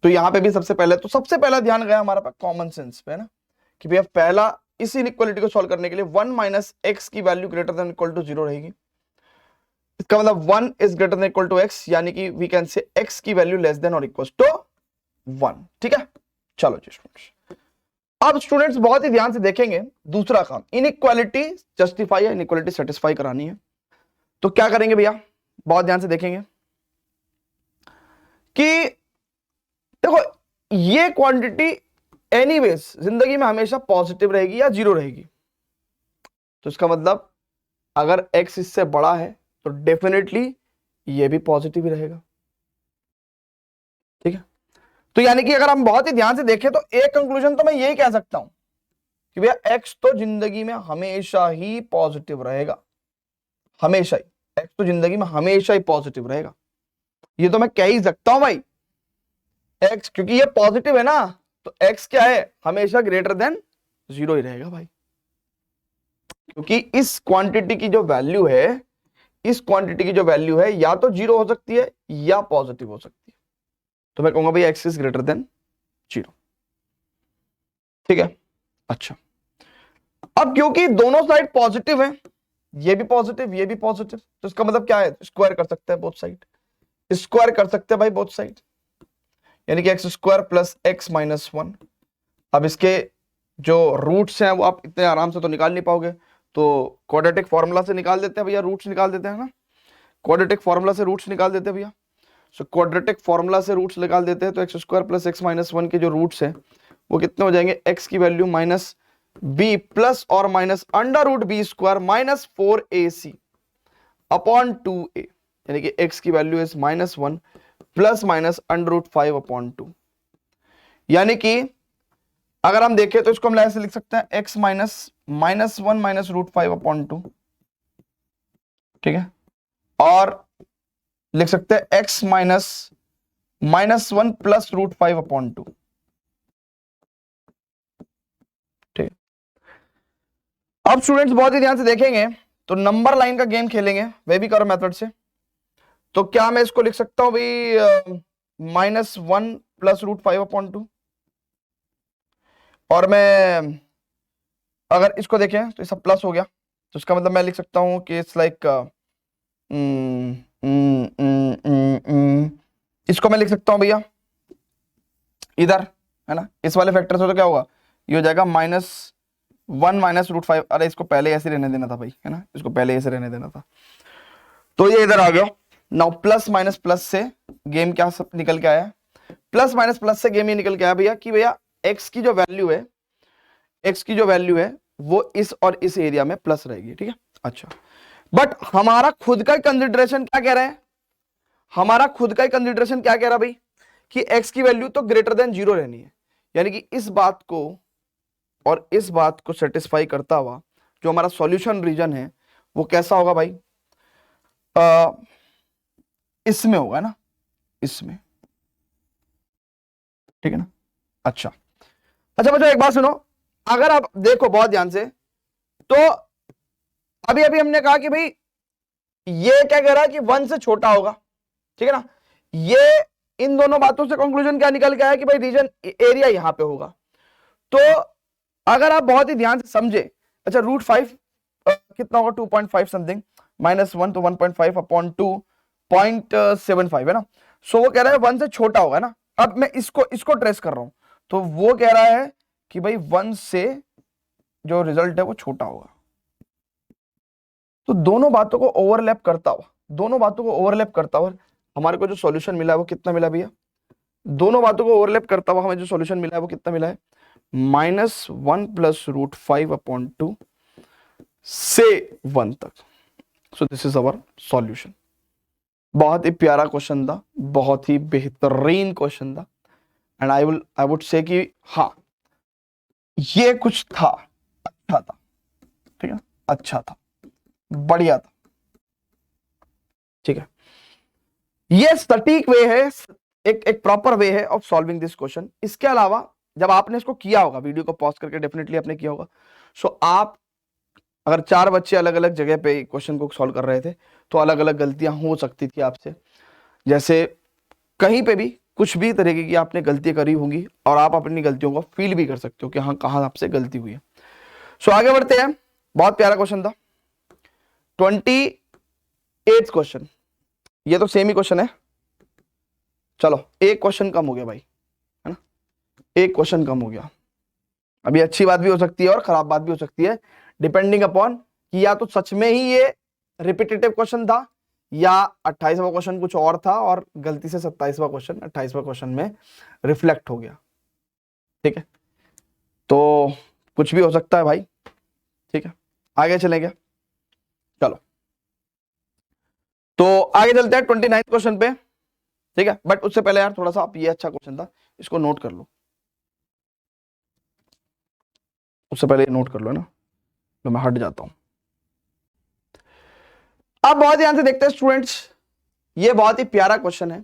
तो यहां पे भी सबसे पहला ध्यान गया हमारा पास कॉमन सेंस पे ना, कि भैया पहला इस इनइक्वालिटी को सॉल्व करने के लिए 1 माइनस एक्स की value greater than equal to 0 रहेगी। इसका मतलब 1 is greater than equal to x, यानी कि वी कैन से एक्स की वैल्यू लेस देन और इक्वल टू 1। ठीक है, चलो जी स्टूडेंट्स, अब स्टूडेंट्स बहुत ही ध्यान से देखेंगे दूसरा काम, इनइक्वालिटी जस्टिफाई या इनइक्वालिटी सेटिस्फाई करानी है। तो क्या करेंगे भैया, बहुत ध्यान से देखेंगे कि देखो ये क्वांटिटी एनीवेज जिंदगी में हमेशा पॉजिटिव रहेगी या 0 रहेगी। तो इसका मतलब अगर x इससे बड़ा है तो डेफिनेटली ये भी पॉजिटिव ही रहेगा। ठीक है, तो यानी कि अगर हम बहुत ही ध्यान से देखें तो एक कंक्लूजन तो मैं यही कह सकता हूं कि भैया x तो जिंदगी में हमेशा ही पॉजिटिव रहेगा, हमेशा ही x तो जिंदगी में हमेशा ही पॉजिटिव रहेगा। ये तो मैं कह ही सकता हूं भाई, x क्योंकि ये पॉजिटिव है ना, तो x क्या है, हमेशा ग्रेटर देन 0 ही रहेगा भाई, क्योंकि इस क्वांटिटी की जो वैल्यू है, इस क्वांटिटी की जो वैल्यू है या तो 0 हो सकती है या पॉजिटिव हो सकती है। तो मैं कहूंगा भाई x इज ग्रेटर देन 0। ठीक है, अच्छा, अब क्योंकि दोनों साइड पॉजिटिव है, ये भी पॉजिटिव ये भी पॉजिटिव, तो इसका मतलब क्या है, स्क्वायर कर सकते हैं बोथ साइड, स्क्वायर कर सकते हैं भाई बोथ साइड, यानी कि x square plus x minus 1। अब इसके जो रूट्स हैं वो आप इतने आराम से तो निकाल नहीं पाओगे, तो क्वाड्रेटिक फॉर्मूला से निकाल देते हैं भैया, रूट्स निकाल देते हैं ना, क्वाड्रेटिक फॉर्मूला से रूट्स निकाल देते हैं भैया। सो क्वाड्रेटिक फॉर्मूला से रूट्स निकाल देते हैं, तो x square plus x minus 1 के जो रूट्स हैं वो कितने हो जाएंगे, एक्स की वैल्यू माइनस बी प्लस और minus under root b square minus 4ac upon 2a, यानी कि x की value is minus 1 plus minus under root 5 upon 2। यानी कि अगर हम देखें तो इसको हम ऐसे लिख सकते हैं x minus 1 minus root 5 upon 2। ठीक है, और लिख सकते हैं x minus 1 plus root 5 upon 2। ठीक है, अब स्टूडेंट्स बहुत ही ध्यान से देखेंगे तो नंबर लाइन का गेम खेलेंगे वे भी करो मेथड से। तो क्या मैं इसको लिख सकता हूं भाई माइनस 1 प्लस रूट 5 अपॉन 2, और मैं अगर इसको देखें तो सब प्लस हो गया, तो इसका मतलब मैं लिख सकता हूं कि इट्स लाइक इसको मैं लिख सकता हूं भैया इधर, है ना, इस वाले फैक्टर से, तो क्या होगा, ये हो जाएगा -1 माइनस रूट 5। अरे इसको पहले ऐसे रहने देना था भाई, है ना, इसको पहले ऐसे रहने देना था, तो ये इधर आ गया। नाउ प्लस माइनस प्लस से गेम क्या सब निकल के आया, प्लस माइनस प्लस से गेम ये निकल के आया भैया कि भैया एक्स की जो वैल्यू है, एक्स की जो वैल्यू है वो इस और इस एरिया में प्लस रहेगी। ठीक है, अच्छा, बट हमारा खुद का कंसिडरेशन क्या कह रहा है, हमारा खुद का कंसिडरेशन क्या कह रहा भाई कि एक्स की वैल्यू तो ग्रेटर देन 0 रहनी है, यानी कि इस बात को और इस बात को सेटिस्फाई करता हुआ जो हमारा सॉल्यूशन रीजन है वो कैसा होगा भाई, इसमें होगा ना, इसमें। ठीक है ना, अच्छा अच्छा बच्चों एक बात सुनो, अगर आप देखो बहुत ध्यान से, तो अभी अभी हमने कहा कि भाई ये क्या कह रहा है कि 1 से छोटा होगा। ठीक है ना, ये इन दोनों बातों से कंक्लूजन क्या निकल के आया कि भाई रीजन एरिया यहां पे होगा। तो अगर आप बहुत ही ध्यान से समझे, अच्छा रूट 5 कितना होगा, 2.5 समथिंग, माइनस 1 तो 1.5 अपॉन 2.75 है ना। सो वो कह रहा है 1 से छोटा होगा ना। अब मैं इसको ट्रेस कर रहा हूं, तो वो कह रहा है कि भाई 1 से जो रिजल्ट है वो छोटा होगा। तो दोनों बातों को ओवरलैप करता हुआ हमारे को जो सॉल्यूशन मिला है वो कितना मिला भैया, दोनों बातों को ओवरलैप करता हुआ हमें जो सॉल्यूशन मिला है वो कितना मिला है, -1 प्लस रूट 5 अपॉन 2 से 1 तक। सो दिस इज अवर सॉल्यूशन। बहुत ही प्यारा क्वेश्चन था, बहुत ही बेहतरीन क्वेश्चन था, एंड आई वुड से कि हाँ ये कुछ था, अच्छा था, ठीक है, अच्छा था, बढ़िया था, ठीक है। ये सटीक वे है, एक प्रॉपर वे है ऑफ सॉल्विंग दिस क्वेश्चन। इसके अलावा जब आपने इसको किया होगा, वीडियो को पॉज करके डेफिनेटली आपने किया होगा, सो आप अगर 4 बच्चे अलग अलग जगह पे क्वेश्चन को सॉल्व कर रहे थे तो अलग अलग गलतियां हो सकती थी आपसे, जैसे कहीं पे भी कुछ भी तरीके की आपने गलतियां करी होंगी और आप अपनी गलतियों को फील भी कर सकते हो कि हाँ कहाँ आपसे गलती हुई है। सो आगे बढ़ते हैं, बहुत प्यारा क्वेश्चन था 28th क्वेश्चन, ये तो सेम ही क्वेश्चन है, चलो एक क्वेश्चन कम हो गया भाई, है ना, एक क्वेश्चन कम हो गया। अभी अच्छी बात भी हो सकती है और खराब बात भी हो सकती है, डिपेंडिंग अपॉन कि या तो सच में ही ये रिपीटेटिव क्वेश्चन था या 28वां क्वेश्चन कुछ और था और गलती से 27वां क्वेश्चन 28वां क्वेश्चन में रिफ्लेक्ट हो गया, ठीक है, तो कुछ भी हो सकता है भाई, ठीक है। आगे चलेंगे, चलो तो आगे चलते हैं 29th क्वेश्चन पे, ठीक है। बट उससे पहले यार थोड़ा सा आप, ये अच्छा क्वेश्चन था, इसको नोट कर लो, उससे पहले नोट कर लो ना, तो मैं हट जाता हूं। अब बहुत ध्यान से देखते हैं स्टूडेंट्स, ये बहुत ही प्यारा क्वेश्चन है,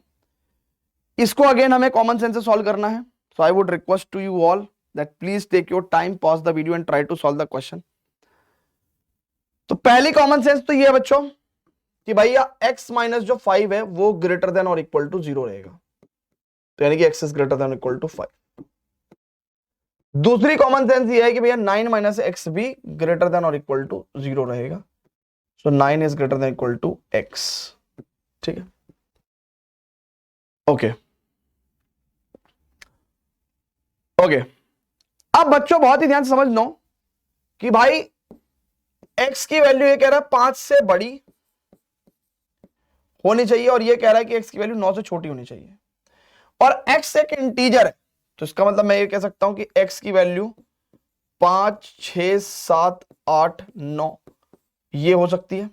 इसको अगेन हमें कॉमन सेंस से सॉल्व करना है। So I would request to you all that please take your time, pause the video and try to solve the question. तो पहली कॉमन सेंस तो ये है बच्चों कि भैया x माइनस जो 5 है वो ग्रेटर देन और इक्वल टू 0 रहेगा, तो यानी कि x is greater than equal to 5। दूसरी कॉमन सेंस ये है कि भैया 9 माइनस एक्स भी ग्रेटर देन और इक्वल टू 0 रहेगा, so 9 is greater than equal to x, ठीक है, ओके ओके। अब बच्चों बहुत ही ध्यान से समझ लो कि भाई x की वैल्यू ये कह रहा है 5 से बड़ी होनी चाहिए और ये कह रहा है कि x की वैल्यू 9 से छोटी होनी चाहिए, और x एक इंटीजर है, तो इसका मतलब मैं ये कह सकता हूं कि x की वैल्यू 5, 6, 7, 8, 9 ये हो सकती है।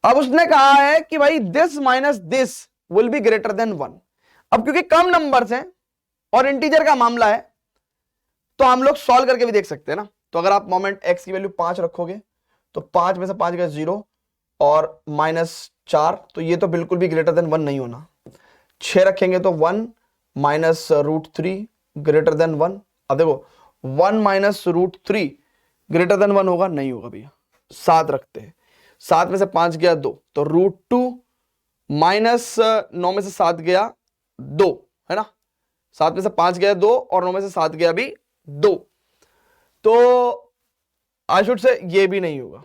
अब उसने कहा है कि भाई this minus this will be greater then 1। अब क्योंकि कम नंबर्स हैं और इंटीजर का मामला है तो हम लोग सॉल्व करके भी देख सकते हैं ना। तो अगर आप मोमेंट x की वैल्यू 5 रखोगे तो 5 में से 5 गया 0 और -4, तो ये तो बिल्कुल भी ग्रेटर देन 1 नहीं होना। 6 रखेंगे तो 1 माइनस √3 ग्रेटर देन 1। अब देखो 1 माइनस √3 ग्रेटर देन 1 होगा, नहीं होगा भैया। 7 रखते हैं, 7 में से 5 गया 2, तो √2 माइनस 9 में से 7 गया 2, है ना, 7 में से 5 गया 2 और 9 में से 7 गया भी 2, तो आई शुड से ये भी नहीं होगा,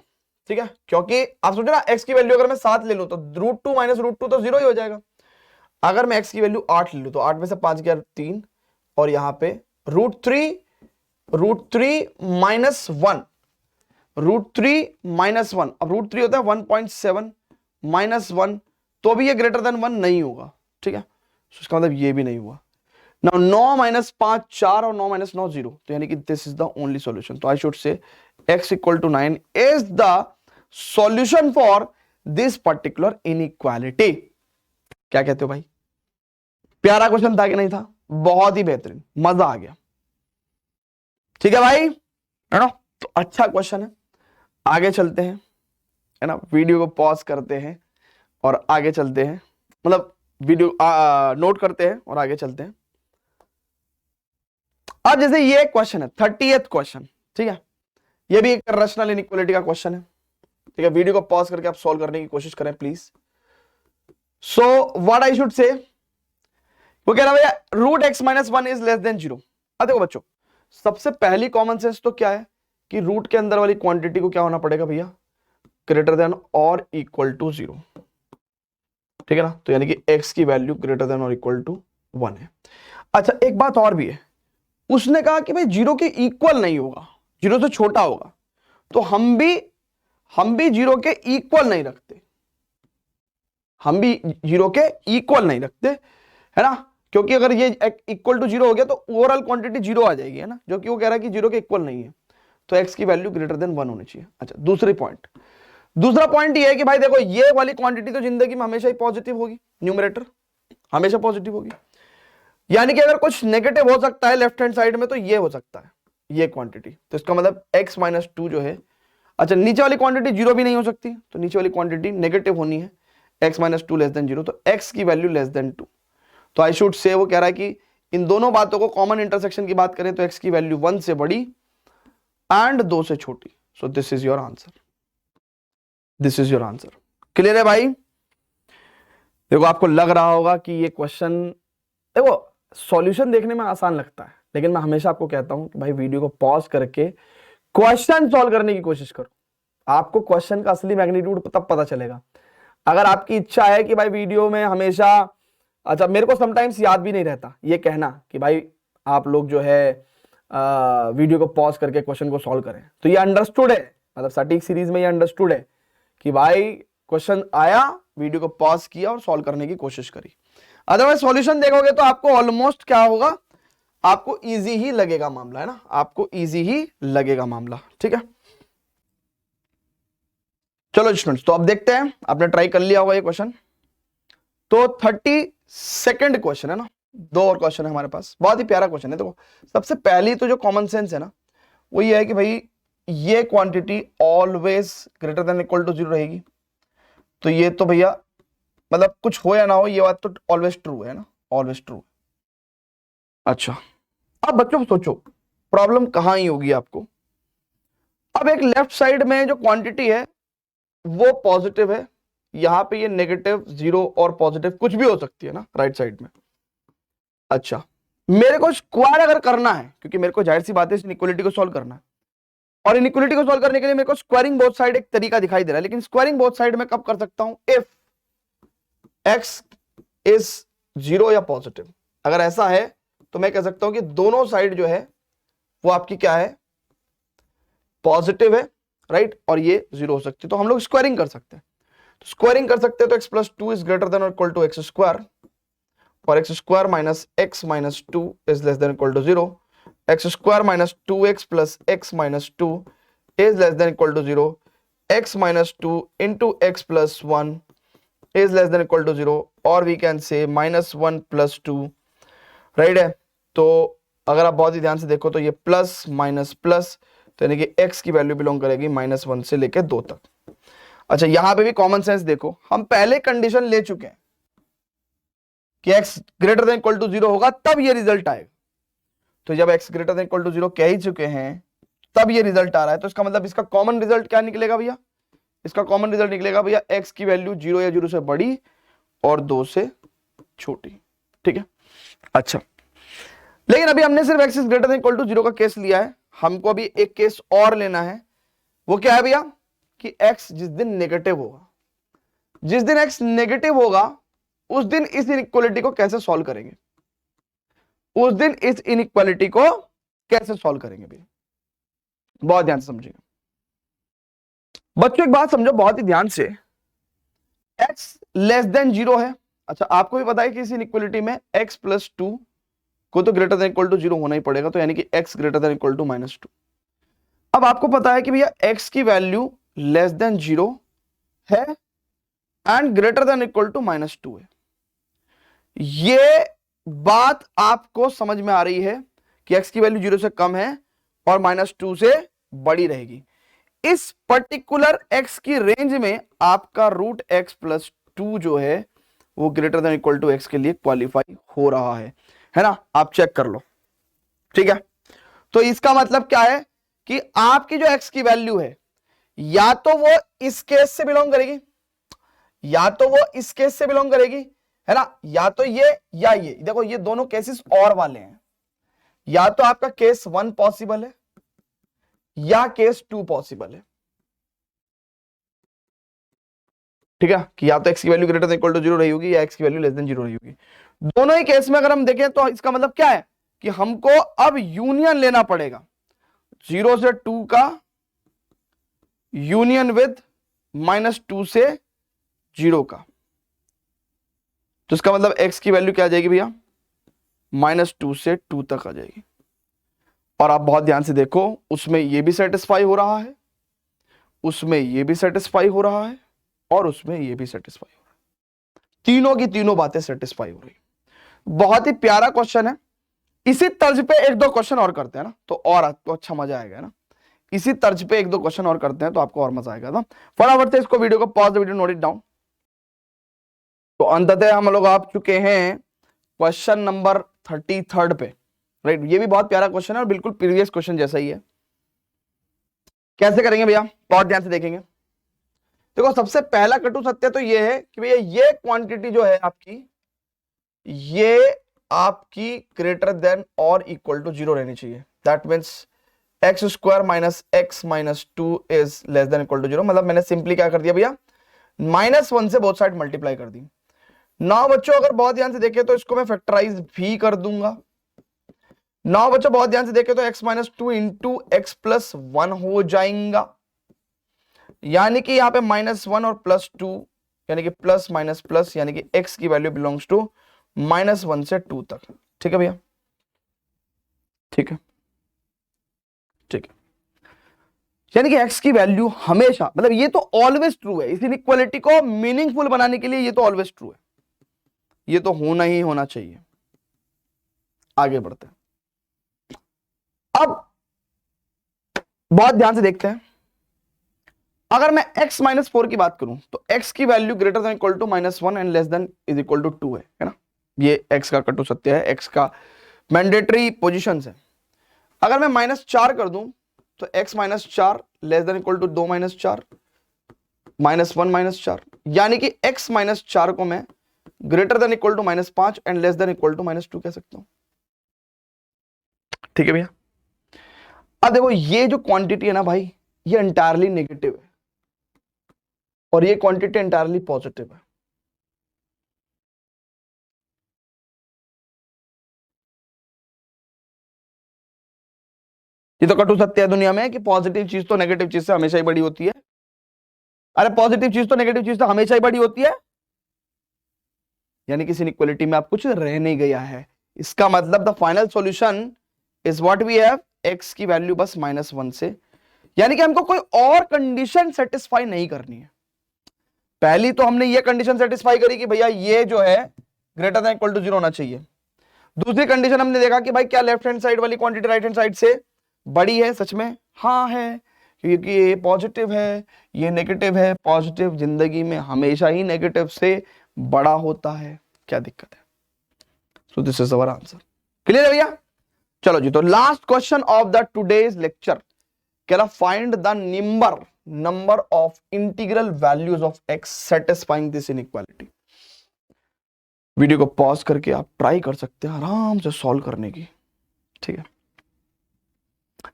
ठीक है। क्योंकि आप सोचो ना x की वैल्यू अगर मैं 7 ले लूं तो √2 माइनस √2 तो 0 ही हो जाएगा। अगर मैं x की वैल्यू 8 ले लूं तो 8 में से 5 गया 3 और यहां पे √3 माइनस 1, √3 माइनस 1, अब √3 होता है 1.7 माइनस 1, तो भी ये ग्रेटर देन 1 नहीं होगा, ठीक है। तो इसका मतलब ये भी नहीं हुआ। नाउ 9 माइनस 5 4 और 9 माइनस 9 0, तो यानी कि this is the only solution. तो I should say x equal to 9 is the solution for this particular inequality. क्या कहते हो भाई, प्यारा क्वेश्चन था कि नहीं था? बहुत ही बेहतरीन, मजा आ गया, ठीक है भाई, है ना। तो अच्छा क्वेश्चन है, आगे चलते हैं, है ना, वीडियो को पॉज करते हैं और आगे चलते हैं, मतलब वीडियो नोट करते हैं और आगे चलते हैं। अब जैसे ये क्वेश्चन है 30th क्वेश्चन, ठीक है, ये भी एक रैशनल इनइक्वालिटी का क्वेश्चन है, ठीक है। वीडियो को पॉज करके आप सॉल्व करने की कोशिश करें please. So what I should से, वो कह रहा है भैया √x minus 1 is less than 0। अब देखो बच्चों, सबसे पहली कॉमन सेंस तो क्या है कि रूट के अंदर वाली क्वांटिटी को क्या होना पड़ेगा भैया, ग्रेटर देन और इक्वल टू 0, ठीक है ना। तो यानी कि x की वैल्यू ग्रेटर देन और इक्वल टू 1 है। अच्छा एक बात और भी है, उसने कहा कि भाई 0 के इक्वल नहीं होगा, 0 से छोटा होगा, तो हम भी 0 के इक्वल नहीं रखते, हम भी 0 के इक्वल नहीं रखते, है ना, क्योंकि अगर ये इक्वल टू 0 हो गया तो ओवरऑल क्वांटिटी 0 आ जाएगी, है ना, जो कि वो कह रहा है कि 0 के इक्वल नहीं है, तो x की वैल्यू ग्रेटर देन 1 होनी चाहिए। अच्छा दूसरा पॉइंट ये है कि भाई देखो ये वाली क्वांटिटी तो जिंदगी में हमेशा ही पॉजिटिव होगी, न्यूमरेटर हमेशा पॉजिटिव होगी, यानी कि अगर कुछ नेगेटिव हो सकता है लेफ्ट हैंड साइड में तो ये हो सकता है, ये क्वांटिटी, तो इसका मतलब x माइनस टू जो है, अच्छा नीचे वाली क्वांटिटी जीरो भी नहीं हो सकती, तो नीचे वाली क्वांटिटी नेगेटिव होनी है, x minus two less than zero, तो x की वैल्यू लेस देन टू। तो आई शुड से, वो कह रहा है कि इन दोनों बातों को कॉमन इंटरसेक्शन की बात करें तो x की वैल्यू 1 से बड़ी एंड 2 से छोटी। सो this is your answer, this is your answer. Clear है भाई? देखो आपको लग रहा होगा कि ये क्वेश्चन, देखो सॉल्यूशन देखने में आसान लगता है, लेकिन मैं हमेशा आपको कहता हूं कि भाई वीडियो को पॉज करके क्वेश्चन सॉल्व करने की कोशिश करो, आपको क्वेश्चन का असली मैग्नीट्यूड तब पता चलेगा। अगर आपकी इच्छा है कि भाई वीडियो में हमेशा, अच्छा मेरे को समटाइम्स याद भी नहीं रहता ये कहना कि भाई आप लोग जो है वीडियो को पॉज करके क्वेश्चन को सॉल्व करें, तो ये अंडरस्टूड है, मतलब सटीक सीरीज में ये अंडरस्टूड है कि भाई क्वेश्चन आया, वीडियो को पॉज किया और सॉल्व करने की कोशिश करी। अदरवाइज सॉल्यूशन देखोगे तो आपको ऑलमोस्ट क्या होगा, आपको इजी ही लगेगा मामला, है ना, आपको इजी ही लगेगा मामला। ठीक है, चलो स्टूडेंट्स, तो अब देखते हैं, आपने ट्राई कर लिया होगा ये क्वेश्चन। तो 32nd क्वेश्चन है ना, दो और क्वेश्चन है हमारे पास, बहुत ही प्यारा क्वेश्चन है। देखो सबसे पहली तो जो कॉमन सेंस है ना, वो ये है कि भाई ये quantity always greater than equal to zero रहेगी, तो ये तो भैया मतलब कुछ हो या ना हो, ये बात तो ऑलवेज ट्रू है ना, ऑलवेज ट्रू। अच्छा अब बच्चों सोचो प्रॉब्लम कहां ही होगी आपको। अब एक लेफ्ट साइड में जो क्वांटिटी है वो पॉजिटिव है, यहां पे ये नेगेटिव, जीरो और पॉजिटिव कुछ भी हो सकती है ना राइट साइड में। अच्छा मेरे को स्क्वायर अगर करना है, क्योंकि मेरे को जाहिर सी बात है इस इनइक्वालिटी को सॉल्व करना है, और इनइक्वालिटी को सॉल्व करने के लिए मेरे को स्क्वायरिंग बोथ साइड एक तरीका दिखाई दे रहा है, लेकिन स्क्वायरिंग बोथ साइड में कब कर सकता हूं, इफ एक्स इज जीरो या पॉजिटिव। अगर ऐसा है तो मैं कह सकता हूं कि दोनों साइड जो है वो आपकी क्या है, पॉजिटिव है, राइट, और ये जीरो हो सकती है, तो हम लोग स्क्वायरिंग कर सकते हैं। तो स्क्वायरिंग कर सकते हैं तो x plus two is greater than और इक्वल टू एक्स स्क्वायर, और x square minus x minus two is less than equal to zero, x square minus two x plus x minus two is less than equal to zero, x minus two into x plus one is less than equal to zero, और we can say minus one plus two, right है। तो अगर आप बहुत ही ध्यान से देखो तो ये प्लस माइनस प्लस, तो यानी कि x की वैल्यू बिलोंग करेगी माइनस वन से लेकर दो तक। अच्छा यहां पे भी कॉमन सेंस देखो, हम पहले कंडीशन ले चुके हैं कि x greater than equal to zero होगा तब ये रिजल्ट आएगा, तो जब x greater than equal to zero कह ही चुके हैं तब ये रिजल्ट आ रहा है, तो इसका मतलब इसका कॉमन रिजल्ट क्या निकलेगा भैया, इसका कॉमन रिजल्ट निकलेगा भैया x की वैल्यू जीरो या जीरो से बड़ी और दो से छोटी। ठीक है, अच्छा लेकिन अभी हमने सिर्फ x is greater than equal to zero का केस लिया है, हमको अभी एक केस और लेना है, वो क्या है भैया कि x जिस दिन नेगेटिव होगा, जिस दिन x नेगेटिव होगा उस दिन इस इनइक्वालिटी को कैसे सॉल्व करेंगे, उस दिन इस इनइक्वालिटी को कैसे सॉल्व करेंगे भैया, बहुत ध्यान से समझिएगा बच्चों, एक बात समझो बहुत ही ध्यान से, x लेस देन जीरो है। अच्छा आपको भी पता है कि इस इनइक्वालिटी में x प्लस टू को तो greater than equal to zero होना ही पड़ेगा, तो यानी कि x greater than equal to minus two. अब आपको पता है कि भैया x की वैल्यू लेस देन जीरो है and greater than equal to minus two है। ये बात आपको समझ में आ रही है कि x की वैल्यू जीरो से कम है और माइनस टू से बड़ी रहेगी। इस पर्टिकुलर x की रेंज में आपका रूट x प्लस टू जो है वो greater than equal to x के लिए क्वालिफाई हो रहा है ना, आप चेक कर लो। ठीक है, तो इसका मतलब क्या है कि आपकी जो x की वैल्यू है या तो वो इस केस से बिलोंग करेगी, या तो वो इस केस से बिलोंग करेगी, है ना, या तो ये या ये, देखो ये दोनों केसेस और वाले हैं, या तो आपका केस वन पॉसिबल है या केस टू पॉसिबल है। ठीक है, कि या तो x की value greater than equal to zero रही होगी या x की वैल्यू लेस देन जीरो रही होगी। दोनों ही केस में अगर हम देखें तो इसका मतलब क्या है कि हमको अब यूनियन लेना पड़ेगा, जीरो से टू का यूनियन विद माइनस टू से जीरो का, तो इसका मतलब x की वैल्यू क्या आ जाएगी भैया, माइनस टू से टू तक आ जाएगी। और आप बहुत ध्यान से देखो उसमें ये भी सेटिस्फाई हो रहा है, उसमें ये भी सेटिस्फाई हो रहा है, और उसमें ये भी सेटिस्फाई हो रहा है, तीनों की तीनों बातें सेटिस्फाई हो रही। बहुत ही प्यारा क्वेश्चन है, इसी तर्ज पे एक दो क्वेश्चन और करते हैं ना, तो और आपको अच्छा मजा आएगा ना। इसी तर्ज पे एक दो क्वेश्चन और करते हैं तो आपको और मजा आएगा ना। फटाफट से इसको वीडियो को pause, video note it down. तो अंततः हम लोग आ चुके हैं क्वेश्चन नंबर 33 पे, राइट। ये भी बहुत प्यारा क्वेश्चन है और बिल्कुल प्रीवियस क्वेश्चन जैसा ही है। कैसे करेंगे भैया, बहुत ध्यान से देखेंगे। देखो सबसे पहला कटु सत्य तो ये है कि भैया ये क्वांटिटी जो है आपकी, ये आपकी ग्रेटर देन और इक्वल टू 0 रहनी चाहिए। That means x square minus x minus 2 is less than equal to 0। मतलब मैंने सिंपली क्या कर दिया भैया, -1 से बोथ साइड मल्टीप्लाई कर दी। नाउ बच्चों अगर बहुत ध्यान से देखें तो इसको मैं फैक्टराइज भी कर दूंगा। नाउ बच्चों बहुत ध्यान से देखें तो x minus 2 into x plus 1 हो जाएगा, यानी कि यहां पे -1 और +2 यानी कि प्लस माइनस प्लस, यानी कि x की वैल्यू बिलोंग्स टू -1 से 2 तक। ठीक है भैया, ठीक है, ठीक है। यानी कि x की वैल्यू हमेशा, मतलब ये तो ऑलवेज ट्रू है। इस इनइक्वालिटी को मीनिंगफुल बनाने के लिए ये तो ऑलवेज ट्रू है, ये तो होना ही होना चाहिए। आगे बढ़ते हैं। अब बहुत ध्यान से देखते हैं, अगर मैं x माइनस 4 की बात करूं तो x की value greater than equal to -1 and less than is equal to 2 है ना। ये x का कटु सत्य है, x का मैंडेटरी पोजीशंस है। अगर मैं -4 कर दूं तो x minus 4 less than equal to 2 minus 4 -1 -4, यानी कि x माइनस 4 को मैं greater than equal to -5 and less than equal to -2 कह सकता हूं। ठीक है भैया। अब देखो ये जो क्वांटिटी है ना भाई, ये एंटायरली नेगेटिव है और ये क्वांटिटी एंटायरली पॉजिटिव है। ये तो कटु सत्य है दुनिया में कि पॉजिटिव चीज तो नेगेटिव चीज से हमेशा ही बड़ी होती है। अरे पॉजिटिव चीज तो नेगेटिव चीज से हमेशा ही बड़ी होती है, यानी कि इनइक्वालिटी में आप कुछ रह नहीं गया है। इसका मतलब the final solution is what we have, x की वैल्यू बस -1 से, यानी कि हमको कोई और कंडीशन सेटिस्फाई नहीं करनी है। पहली तो हमने ये कंडीशन सेटिस्फाई करी कि भैया ये जो है ग्रेटर देन इक्वल टू 0 होना चाहिए। दूसरी कंडीशन हमने देखा कि भाई क्या लेफ्ट हैंड साइड वाली क्वांटिटी राइट हैंड साइड से बड़ी है, सच में हाँ है, क्योंकि ये पॉजिटिव है, ये नेगेटिव है। पॉजिटिव जिंदगी में हमेशा ही नेगेटिव से बड़ा होता है, क्या दिक्कत है। सो this is our answer. Clear है भैया? चलो जी, तो last question of the today's lecture, कह रहा find the number of integral values of x satisfying this inequality. Video को पॉज करके आप ट्राई कर सकते हैं आराम से सॉल्व करने की। ठीक है,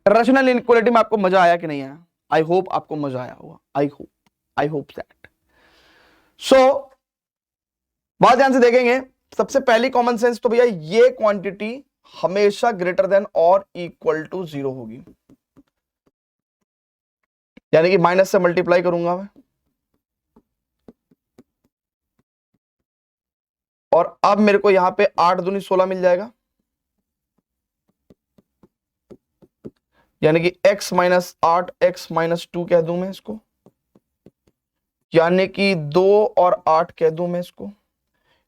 रैशनल इनइक्वालिटी में आपको मजा आया कि नहीं आया? आई होप आपको मजा आया होगा, आई होप दैट। सो बहुत ध्यान से देखेंगे। सबसे पहली कॉमन सेंस तो भैया ये क्वांटिटी हमेशा ग्रेटर देन और इक्वल टू 0 होगी, यानी कि माइनस से मल्टीप्लाई करूंगा मैं, और अब मेरे को यहां पे 8 दूनी 16 मिल जाएगा, यानी कि x माइनस 8 x माइनस 2 कह दूं मैं इसको, यानी कि 2 और 8 कह दूं मैं इसको,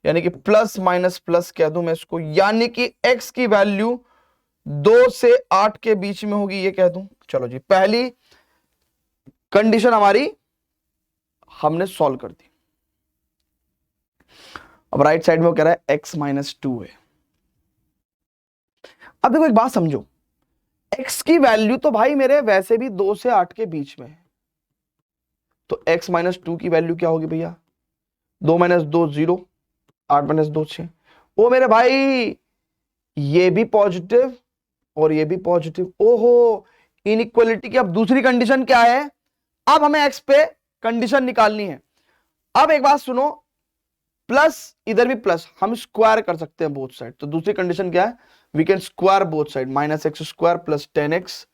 यानी कि प्लस माइनस प्लस कह दूं मैं इसको, यानी कि x की वैल्यू 2 से 8 के बीच में होगी, ये कह दूं। चलो जी, पहली कंडीशन हमारी हमने सॉल्व कर दी। अब राइट साइड में वो कह रहा है x माइनस 2 है। अब देखो एक बात समझो, x की वैल्यू तो भाई मेरे वैसे भी 2 से 8 के बीच में है, तो x माइनस 2 की वैल्यू क्या होगी भैया? 2 माइनस 2 0, 8 माइनस 2 6। ओ मेरे भाई, ये भी पॉजिटिव और ये भी पॉजिटिव। ओहो, इनइक्वालिटी की अब दूसरी कंडीशन क्या है? अब हमें x पे कंडीशन निकालनी है। अब एक बात सुनो, प्लस इधर भी प्लस, हम स्क्वायर कर सकते हैं बोथ साइड। तो दूसरी कंडीशन क्या है? We can square both side, minus x square plus 10x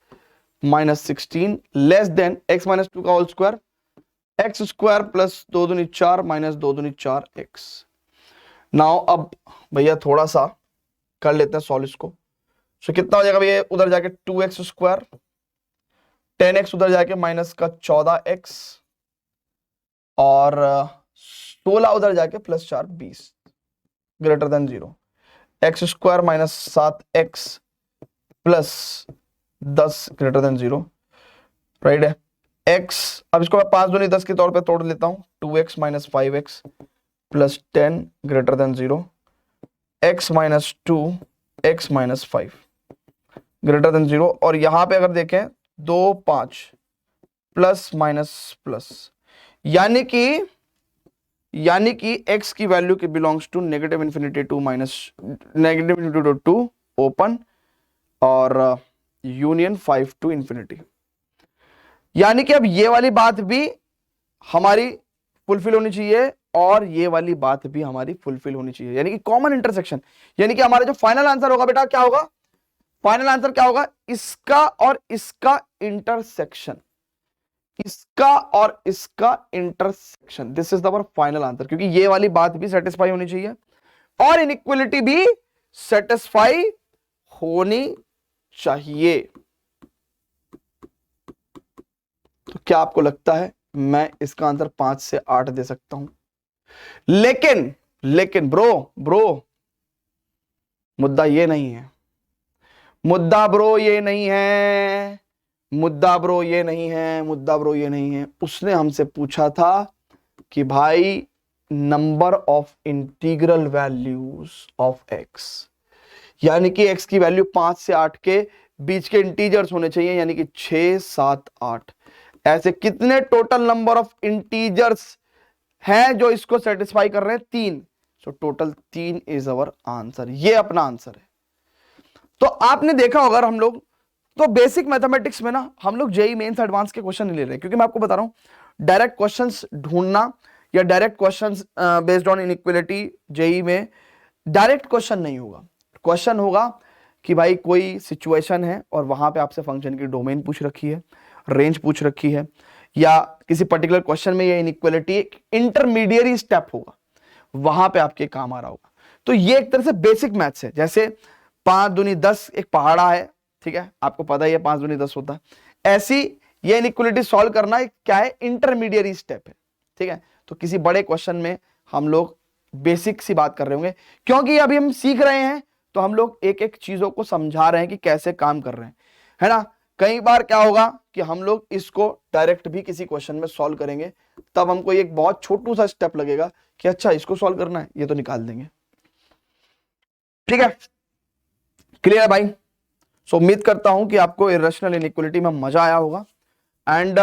minus 16 less than x minus 2 का whole square, x square plus 2 दूनी 4 माइनस 2 दूनी 4x। नाउ अब भैया थोड़ा सा कर लेते हैं सॉल्व इसको। सो कितना हो जाएगा भैया? उधर जाके 2x स्क्वायर, 10x उधर जाके माइनस का 14x, और 16 उधर जाके plus 4 20, greater than 0। X square minus 7x plus 10 greater than 0, right है। x, अब इसको मैं 5 दूनी 10 के तौर पे तोड़ लेता हूं, 2x minus 5x plus 10 greater than 0, x minus 2 x minus 5 greater than 0। और यहां पे अगर देखें 2 5 प्लस माइनस प्लस, यानी कि x की वैल्यू के belongs to negative infinity to minus negative infinity to open और यूनियन 5 टू इंफिनिटी। यानी कि अब ये वाली बात भी हमारी फुलफिल होनी चाहिए और ये वाली बात भी हमारी फुलफिल होनी चाहिए, यानी कि कॉमन इंटरसेक्शन। यानी कि हमारा जो फाइनल आंसर होगा बेटा क्या होगा, फाइनल आंसर क्या होगा, इसका और इसका इंटरसेक्शन, इसका और इसका intersection, this is our final answer. क्योंकि ये वाली बात भी सेटिस्फाई होनी चाहिए और इनइक्वलिटी भी सेटिस्फाई होनी चाहिए। तो क्या आपको लगता है मैं इसका आंसर 5 से 8 दे सकता हूं? लेकिन ब्रो मुद्दा ये नहीं है, मुद्दा ब्रो ये नहीं है। उसने हमसे पूछा था कि भाई number of integral values of x, यानी कि एक्स की वैल्यू 5 से 8 के बीच के इंटीजर्स होने चाहिए, यानी कि 6 7 8, ऐसे कितने टोटल नंबर ऑफ इंटीजर्स हैं जो इसको सेटिस्फाई कर रहे हैं? 3। So total 3 is our answer, ये अपना आंसर है। तो आपने देखा होगा हम लोग तो बेसिक मैथमेटिक्स में ना हम लोग जेई मेंस एडवांस के क्वेश्चन नहीं ले रहे, क्योंकि मैं आपको बता रहा हूं डायरेक्ट क्वेश्चंस ढूंढना या direct questions based on inequality JEE में डायरेक्ट क्वेश्चन नहीं होगा। क्वेश्चन होगा कि भाई कोई सिचुएशन है और वहां पे आपसे फंक्शन की डोमेन पूछ रखी है, रेंज पूछ रखी है, या किसी पर्टिकुलर क्वेश्चन में ये इनइक्वालिटी एक इंटरमीडिएरी स्टेप होगा, वहां पे आपके काम आ रहा होगा। तो ये एक तरह से बेसिक मैथ्स है। जैसे 5 दूनी 10 एक पहाड़ा है, ठीक है, आपको पता ही है 5 दूनी 10 होता है। ऐसी ये इनइक्वालिटी सॉल्व करना क्या है, इंटरमीडिएरी स्टेप है, ठीक है। तो किसी बड़े क्वेश्चन में हम लोग बेसिक सी बात कर रहे होंगे, क्योंकि अभी हम सीख रहे हैं तो हम लोग एक एक चीजों को समझा रहे हैं कि कैसे काम कर रहे हैं, है ना। कई बार क्या होगा कि हम लोग इसको डायरेक्ट भी किसी क्वेश्चन में सॉल्व करेंगे, तब हमको एक बहुत छोटू सा स्टेप लगेगा कि अच्छा इसको सॉल्व करना है, ये तो निकाल देंगे, ठीक है। क्लियर है भाई? सो उम्मीद करता हूं कि आपको इरेशनल इनइक्वालिटी में मजा आया होगा। एंड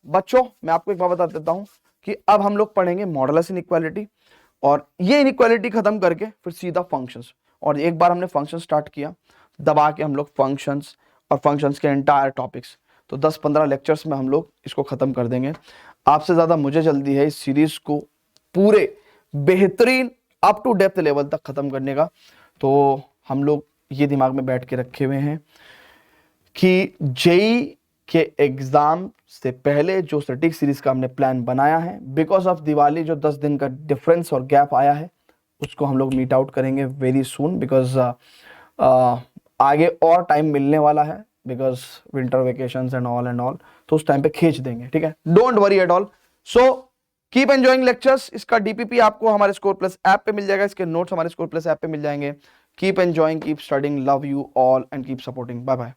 बच्चों मैं आपको एक बात बता देता हूं कि अब हम लोग पढ़ेंगे मॉडुलस इनइक्वालिटी, और ये इनइक्वालिटी खत्म करके फिर सीधा फंक्शंस। और एक बार हमने फंक्शन स्टार्ट किया दबा के हम लोग फंक्शंस और फंक्शंस के एंटायर टॉपिक्स, तो 10-15 लेक्चर्स में हम लोग इसको खत्म कर देंगे। आपसे ज्यादा मुझे जल्दी है इस सीरीज को पूरे बेहतरीन अप टू डेप्थ लेवल तक खत्म करने का। तो हम लोग ये दिमाग में बैठ के रखे हुए हैं कि जेई के एग्जाम से पहले जो स्टैटिक सीरीज का हमने प्लान बनाया है, बिकॉज ऑफ दिवाली जो 10 दिन का डिफरेंस और गैप आया है, उसको हम लोग मीट आउट करेंगे वेरी सून, बिकॉज आगे और टाइम मिलने वाला है, because winter vacations and all, तो उस टाइम पे खींच देंगे, ठीक है। Don't worry at all. So keep enjoying lectures. इसका डीपीपी आपको हमारे स्कोर प्लस ऐप पे मिल जाएगा, इसके नोट्स हमारे स्कोर प्लस ऐप पे मिल जाएंगे। Keep enjoying, keep studying, love you all and keep supporting. Bye bye.